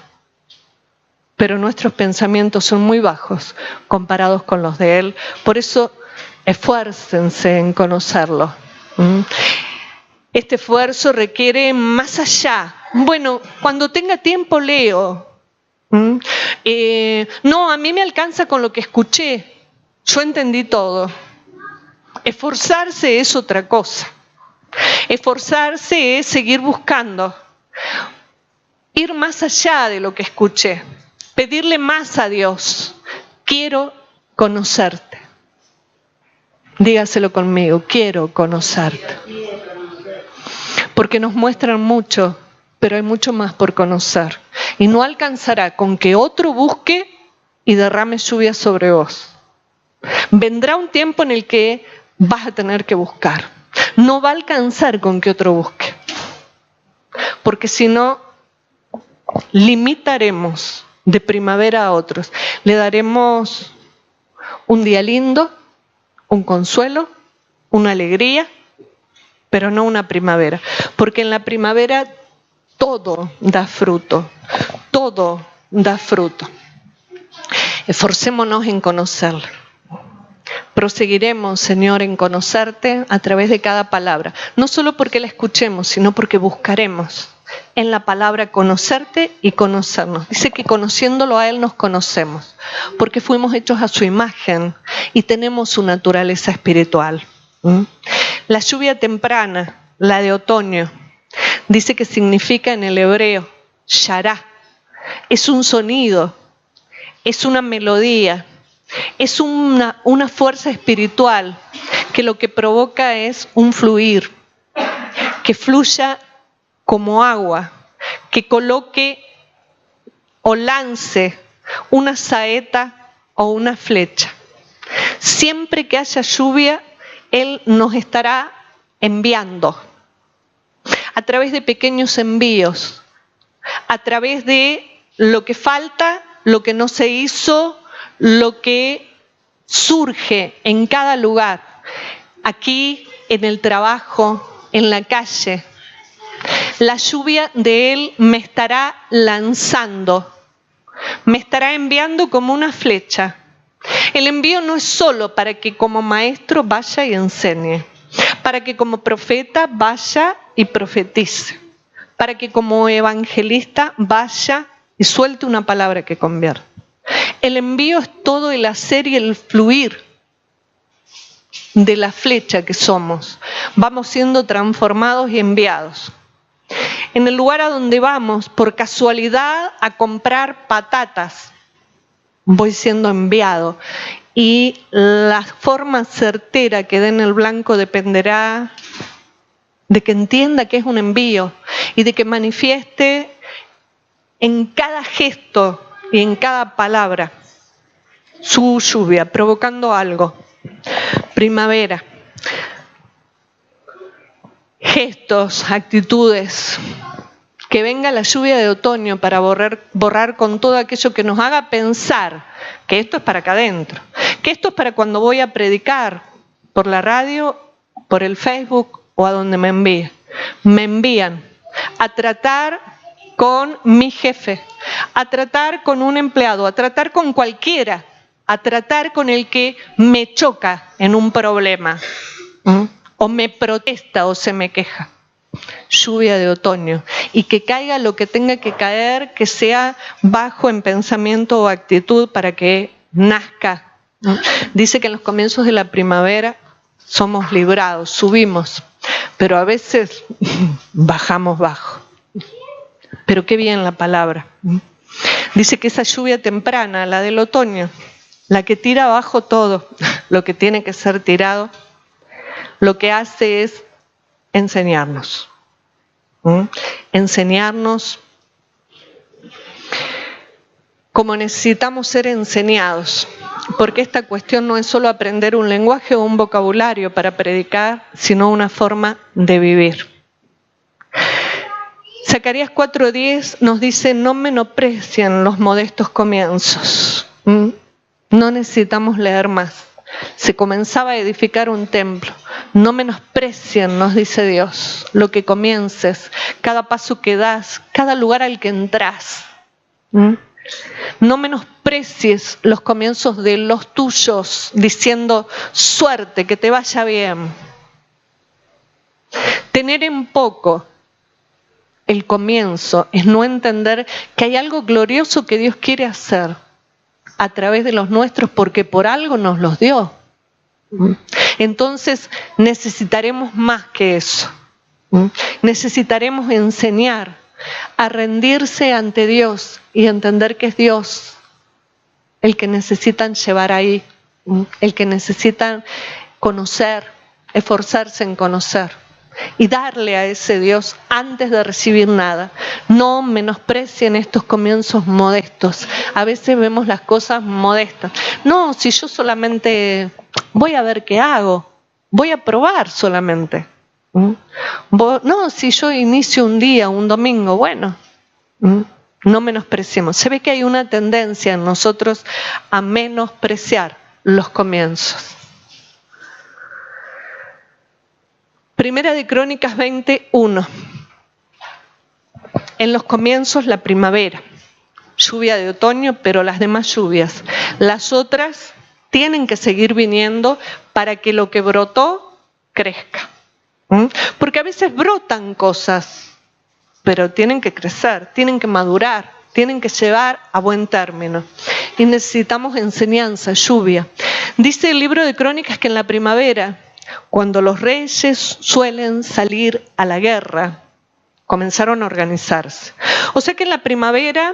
Pero nuestros pensamientos son muy bajos comparados con los de Él. Por eso, esfuércense en conocerlo. Este esfuerzo requiere más allá. Bueno, cuando tenga tiempo leo. No, a mí me alcanza con lo que escuché. Yo entendí todo. Esforzarse es otra cosa. Esforzarse es seguir buscando. Ir más allá de lo que escuché. Pedirle más a Dios. Quiero conocerte. Dígaselo conmigo, quiero conocerte. Porque nos muestran mucho, pero hay mucho más por conocer. Y no alcanzará con que otro busque y derrame lluvia sobre vos. Vendrá un tiempo en el que vas a tener que buscar. No va a alcanzar con que otro busque. Porque si no, limitaremos de primavera a otros. Le daremos un día lindo, un consuelo, una alegría, pero no una primavera. Porque en la primavera todo da fruto. Todo da fruto. Esforcémonos en conocerlo. Proseguiremos, Señor, en conocerte a través de cada palabra. No solo porque la escuchemos, sino porque buscaremos en la palabra conocerte y conocernos. Dice que conociéndolo a Él nos conocemos, porque fuimos hechos a su imagen y tenemos su naturaleza espiritual. La lluvia temprana, la de otoño, dice que significa en el hebreo, shará. Es un sonido, es una melodía, es una fuerza espiritual que lo que provoca es un fluir, que fluya como agua, que coloque o lance una saeta o una flecha. Siempre que haya lluvia, Él nos estará enviando a través de pequeños envíos, a través de lo que falta, lo que no se hizo, lo que surge en cada lugar, aquí, en el trabajo, en la calle. La lluvia de Él me estará lanzando, me estará enviando como una flecha. El envío no es solo para que como maestro vaya y enseñe, para que como profeta vaya y profetice, para que como evangelista vaya y suelte una palabra que convierta. El envío es todo el hacer y el fluir de la flecha que somos. Vamos siendo transformados y enviados. En el lugar a donde vamos, por casualidad, a comprar patatas, voy siendo enviado. Y la forma certera que dé en el blanco dependerá de que entienda que es un envío y de que manifieste en cada gesto y en cada palabra su lluvia, provocando algo. Primavera. Gestos, actitudes. Que venga la lluvia de otoño para borrar con todo aquello que nos haga pensar que esto es para acá adentro, que esto es para cuando voy a predicar por la radio, por el Facebook o a donde me envíe. Me envían a tratar con mi jefe, a tratar con un empleado, a tratar con cualquiera, a tratar con el que me choca en un problema, o me protesta o se me queja. Lluvia de otoño, y que caiga lo que tenga que caer, que sea bajo en pensamiento o actitud para que nazca. Dice que en los comienzos de la primavera somos librados, subimos, pero a veces bajamos bajo. Pero qué bien la palabra. Dice que esa lluvia temprana, la del otoño, la que tira abajo todo lo que tiene que ser tirado, lo que hace es enseñarnos. Enseñarnos como necesitamos ser enseñados, porque esta cuestión no es solo aprender un lenguaje o un vocabulario para predicar, sino una forma de vivir. Zacarías 4:10 nos dice: no menosprecien los modestos comienzos. No necesitamos leer más. Se comenzaba a edificar un templo. No menosprecien, nos dice Dios, lo que comiences, cada paso que das, cada lugar al que entras. No menosprecies los comienzos de los tuyos, diciendo suerte, que te vaya bien. Tener en poco el comienzo es no entender que hay algo glorioso que Dios quiere hacer a través de los nuestros, porque por algo nos los dio. Entonces necesitaremos más que eso. Necesitaremos enseñar a rendirse ante Dios y entender que es Dios el que necesitan llevar ahí, el que necesitan conocer, esforzarse en conocer y darle a ese Dios antes de recibir nada. No menosprecien estos comienzos modestos. A veces vemos las cosas modestas. No, si yo solamente voy a ver qué hago, voy a probar solamente. No, si yo inicio un día, un domingo, bueno, no menospreciemos. Se ve que hay una tendencia en nosotros a menospreciar los comienzos. Primera de Crónicas 20:1. En los comienzos la primavera, lluvia de otoño, pero las demás lluvias, las otras tienen que seguir viniendo para que lo que brotó crezca. Porque a veces brotan cosas, pero tienen que crecer, tienen que madurar, tienen que llevar a buen término. Y necesitamos enseñanza, lluvia. Dice el libro de Crónicas que en la primavera, cuando los reyes suelen salir a la guerra, comenzaron a organizarse. O sea que en la primavera,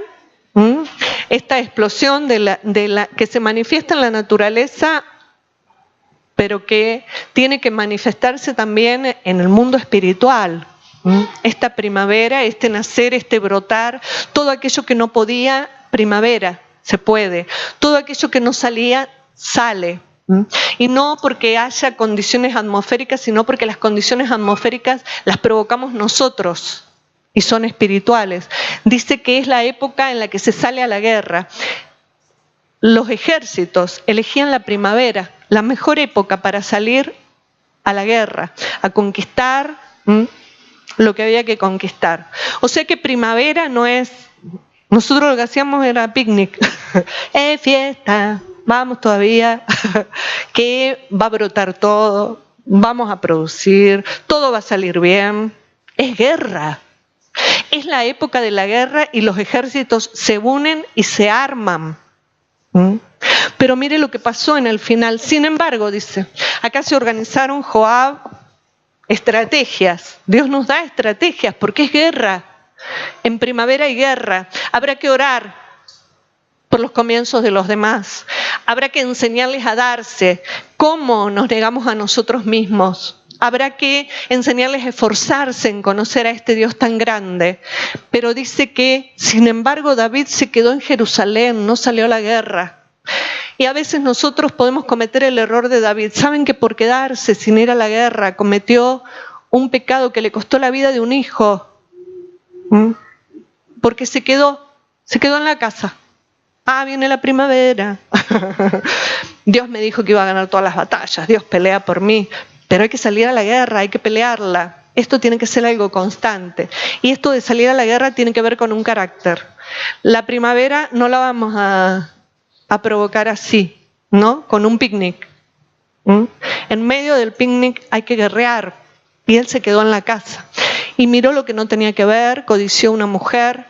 esta explosión que se manifiesta en la naturaleza pero que tiene que manifestarse también en el mundo espiritual. Esta primavera, este nacer, este brotar, todo aquello que no podía, primavera, se puede. Todo aquello que no salía, sale. Y no porque haya condiciones atmosféricas, sino porque las condiciones atmosféricas las provocamos nosotros y son espirituales. Dice que es la época en la que se sale a la guerra. Los ejércitos elegían la primavera, la mejor época para salir a la guerra, a conquistar lo que había que conquistar. O sea que primavera no es... Nosotros lo que hacíamos era picnic. Fiesta, vamos todavía, que va a brotar todo, vamos a producir, todo va a salir bien. Es guerra. Es la época de la guerra y los ejércitos se unen y se arman. Pero mire lo que pasó en el final. Sin embargo, dice, acá se organizaron Joab estrategias. Dios nos da estrategias porque es guerra. En primavera hay guerra. Habrá que orar por los comienzos de los demás. Habrá que enseñarles a darse. ¿Cómo nos negamos a nosotros mismos? Habrá que enseñarles a esforzarse en conocer a este Dios tan grande. Pero dice que, sin embargo, David se quedó en Jerusalén, no salió a la guerra. Y a veces nosotros podemos cometer el error de David. ¿Saben que por quedarse sin ir a la guerra cometió un pecado que le costó la vida de un hijo? Porque se quedó en la casa. Viene la primavera. Dios me dijo que iba a ganar todas las batallas. Dios pelea por mí. Pero hay que salir a la guerra, hay que pelearla. Esto tiene que ser algo constante. Y esto de salir a la guerra tiene que ver con un carácter. La primavera no la vamos a provocar así, ¿no? Con un picnic. En medio del picnic hay que guerrear. Y él se quedó en la casa. Y miró lo que no tenía que ver, codició a una mujer.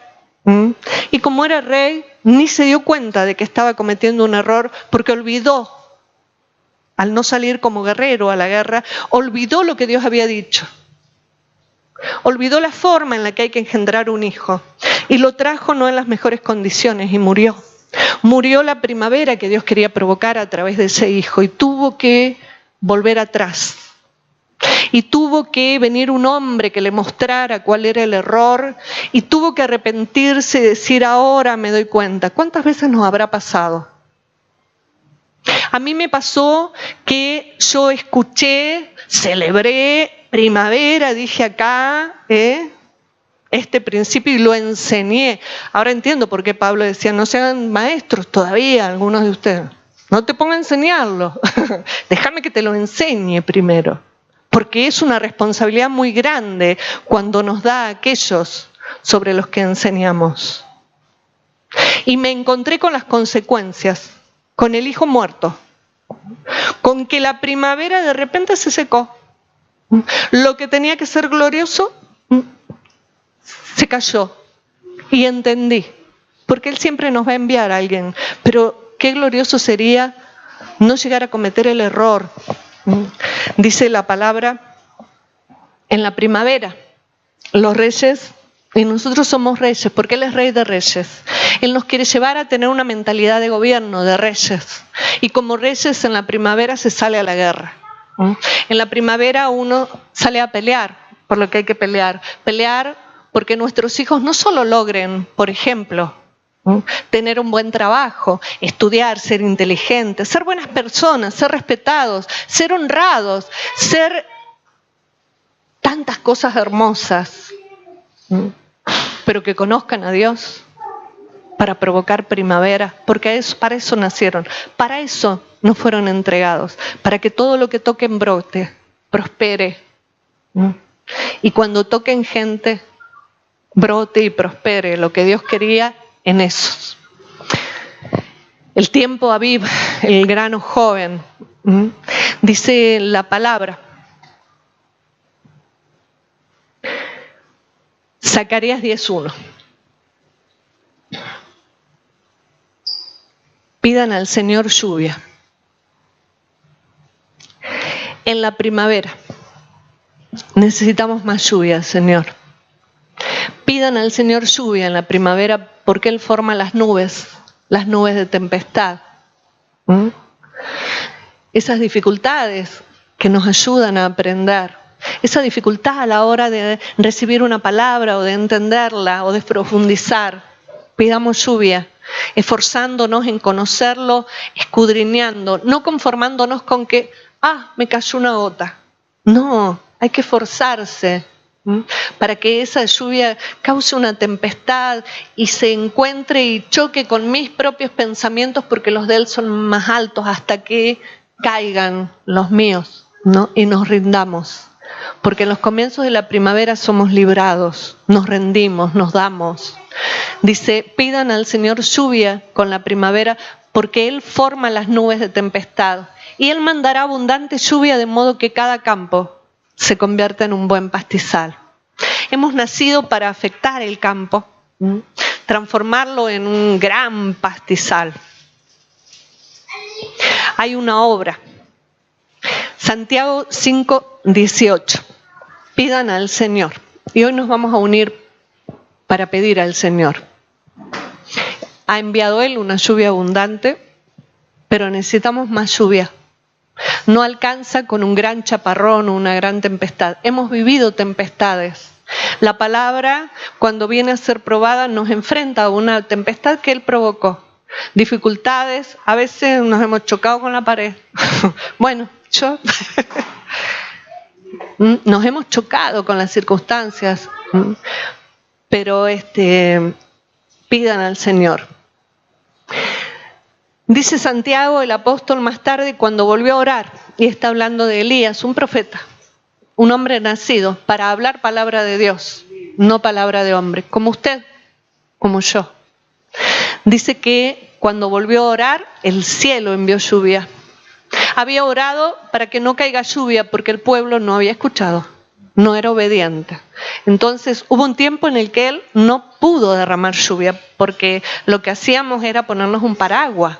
Y como era rey, ni se dio cuenta de que estaba cometiendo un error porque olvidó, al no salir como guerrero a la guerra, olvidó lo que Dios había dicho. Olvidó la forma en la que hay que engendrar un hijo. Y lo trajo no en las mejores condiciones y murió. Murió la primavera que Dios quería provocar a través de ese hijo y tuvo que volver atrás. Y tuvo que venir un hombre que le mostrara cuál era el error y tuvo que arrepentirse y decir, ahora me doy cuenta. ¿Cuántas veces nos habrá pasado? A mí me pasó que yo escuché, celebré primavera, dije acá, este principio y lo enseñé. Ahora entiendo por qué Pablo decía, no sean maestros todavía algunos de ustedes. No te ponga a enseñarlo. Déjame que te lo enseñe primero. Porque es una responsabilidad muy grande cuando nos da a aquellos sobre los que enseñamos. Y me encontré con las consecuencias, con el hijo muerto, con que la primavera de repente se secó. Lo que tenía que ser glorioso se cayó. Y entendí, porque Él siempre nos va a enviar a alguien, pero qué glorioso sería no llegar a cometer el error. Dice la palabra, en la primavera, los reyes, y nosotros somos reyes, porque Él es rey de reyes. Él nos quiere llevar a tener una mentalidad de gobierno, de reyes. Y como reyes en la primavera se sale a la guerra. En la primavera uno sale a pelear, por lo que hay que pelear. Pelear porque nuestros hijos no solo logren, por ejemplo, tener un buen trabajo, estudiar, ser inteligentes, ser buenas personas, ser respetados, ser honrados, ser tantas cosas hermosas, pero que conozcan a Dios para provocar primavera, porque para eso nacieron, para eso nos fueron entregados, para que todo lo que toquen brote, prospere, y cuando toquen gente, brote y prospere lo que Dios quería en esos. El tiempo Aviv, el grano joven, dice la palabra. Zacarías 10:1. Pidan al Señor lluvia. En la primavera necesitamos más lluvia, Señor. Pidan al Señor lluvia en la primavera porque Él forma las nubes de tempestad. esas dificultades que nos ayudan a aprender, esa dificultad a la hora de recibir una palabra o de entenderla o de profundizar. Pidamos lluvia, esforzándonos en conocerlo, escudriñando, no conformándonos con que, me cayó una gota. No, hay que esforzarse para que esa lluvia cause una tempestad y se encuentre y choque con mis propios pensamientos, porque los de Él son más altos, hasta que caigan los míos, ¿no? Y nos rindamos. Porque en los comienzos de la primavera somos librados, nos rendimos, nos damos. Dice, pidan al Señor lluvia con la primavera, porque Él forma las nubes de tempestad. Y Él mandará abundante lluvia, de modo que cada campo se convierta en un buen pastizal. Hemos nacido para afectar el campo, transformarlo en un gran pastizal. Hay una obra. Santiago 5:18. Pidan al Señor. Y hoy nos vamos a unir para pedir al Señor. Ha enviado Él una lluvia abundante, pero necesitamos más lluvia. No alcanza con un gran chaparrón o una gran tempestad. Hemos vivido tempestades. La palabra, cuando viene a ser probada, nos enfrenta a una tempestad que Él provocó. Dificultades, a veces nos hemos chocado con la pared. Bueno, nos hemos chocado con las circunstancias, pero pidan al Señor. Dice Santiago, el apóstol, más tarde, cuando volvió a orar, y está hablando de Elías, un profeta, un hombre nacido para hablar palabra de Dios, no palabra de hombre, como usted, como yo. Dice que cuando volvió a orar, el cielo envió lluvia. Había orado para que no caiga lluvia porque el pueblo no había escuchado, no era obediente. Entonces hubo un tiempo en el que él no pudo derramar lluvia porque lo que hacíamos era ponernos un paraguas,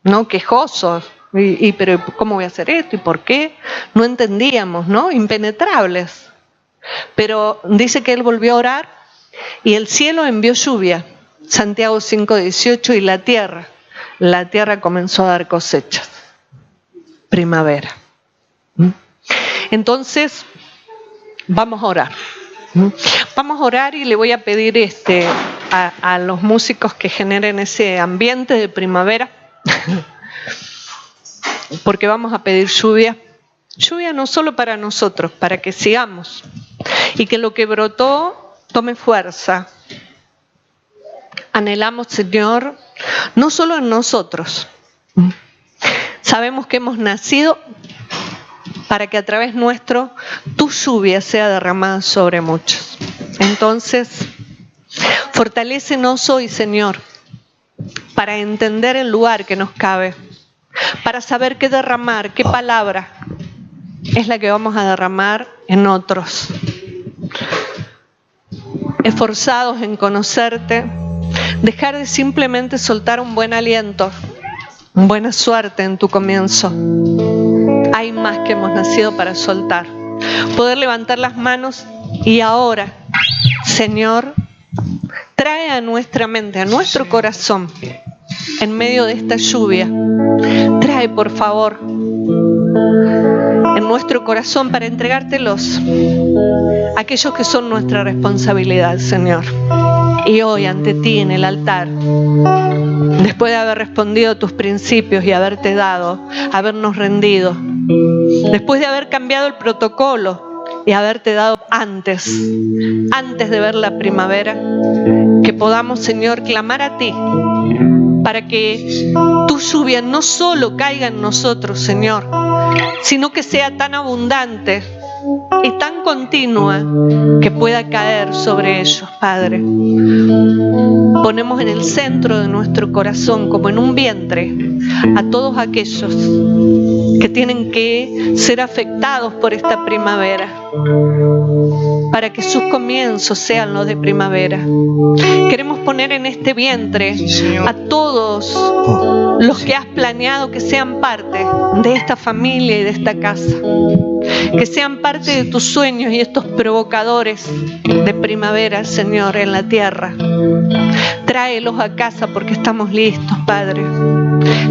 ¿no? Quejosos. Pero ¿cómo voy a hacer esto? ¿Y por qué? No entendíamos, ¿no? Impenetrables. Pero dice que él volvió a orar y el cielo envió lluvia. Santiago 5:18, y la tierra comenzó a dar cosechas. Primavera. Entonces, vamos a orar. Vamos a orar y le voy a pedir a los músicos que generen ese ambiente de primavera. Porque vamos a pedir lluvia. Lluvia no solo para nosotros, para que sigamos. Y que lo que brotó tome fuerza. Anhelamos, Señor, no solo en nosotros. Sabemos que hemos nacido para que a través nuestro tu lluvia sea derramada sobre muchos. Entonces, fortalécenos hoy, Señor, para entender el lugar que nos cabe, para saber qué derramar, qué palabra es la que vamos a derramar en otros. Esforzados en conocerte, dejar de simplemente soltar un buen aliento, buena suerte en tu comienzo. Hay más que hemos nacido para soltar. Poder levantar las manos y ahora, Señor, trae a nuestra mente, a nuestro corazón, en medio de esta lluvia, trae por favor en nuestro corazón para entregártelos aquellos que son nuestra responsabilidad, Señor. Y hoy ante ti en el altar, después de haber respondido a tus principios y haberte dado, habernos rendido, después de haber cambiado el protocolo y haberte dado antes de ver la primavera, que podamos, Señor, clamar a ti para que tu lluvia no solo caiga en nosotros, Señor, sino que sea tan abundante y tan continua que pueda caer sobre ellos, Padre. Ponemos en el centro de nuestro corazón, como en un vientre, a todos aquellos que tienen que ser afectados por esta primavera. para que sus comienzos sean los de primavera. Queremos poner en este vientre a todos los que has planeado que sean parte de esta familia y de esta casa, que sean parte de tus sueños y estos provocadores de primavera, Señor, en la tierra. Tráelos a casa porque estamos listos, Padre,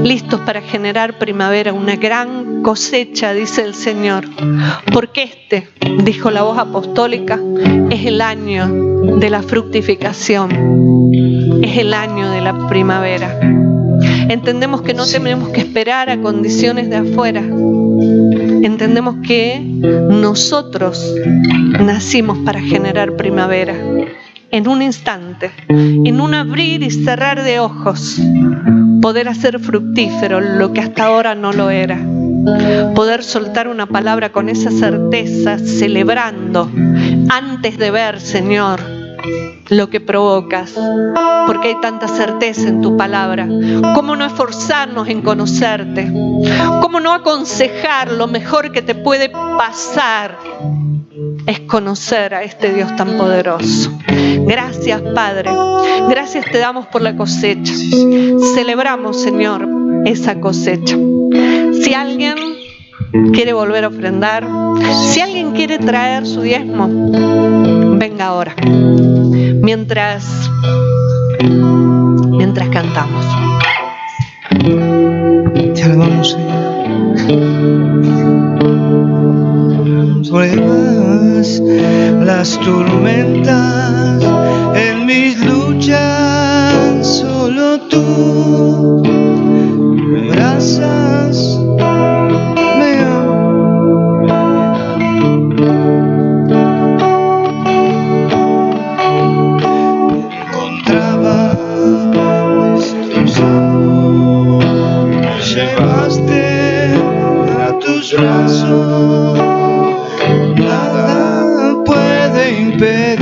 listos para generar primavera, una gran cosecha, dice el Señor, porque dijo la voz apostólica, es el año de la fructificación, es el año de la primavera. Entendemos que no tenemos que esperar a condiciones de afuera. Entendemos que nosotros nacimos para generar primavera. En un instante, en un abrir y cerrar de ojos, poder hacer fructífero lo que hasta ahora no lo era. Poder soltar una palabra con esa certeza, celebrando, antes de ver, Señor, lo que provocas, porque hay tanta certeza en tu palabra. ¿Cómo no esforzarnos en conocerte? ¿Cómo no aconsejar lo mejor que te puede pasar? Es conocer a este Dios tan poderoso. Gracias, Padre. Gracias te damos por la cosecha. Celebramos, Señor, esa cosecha. Si alguien quiere volver a ofrendar, si alguien quiere traer su diezmo, venga ahora. Mientras cantamos.
Te alabamos, Señor. Pruebas las tormentas en mis luchas, solo tú me abrazas, me encontraba destrozado, me llevaste a tus brazos.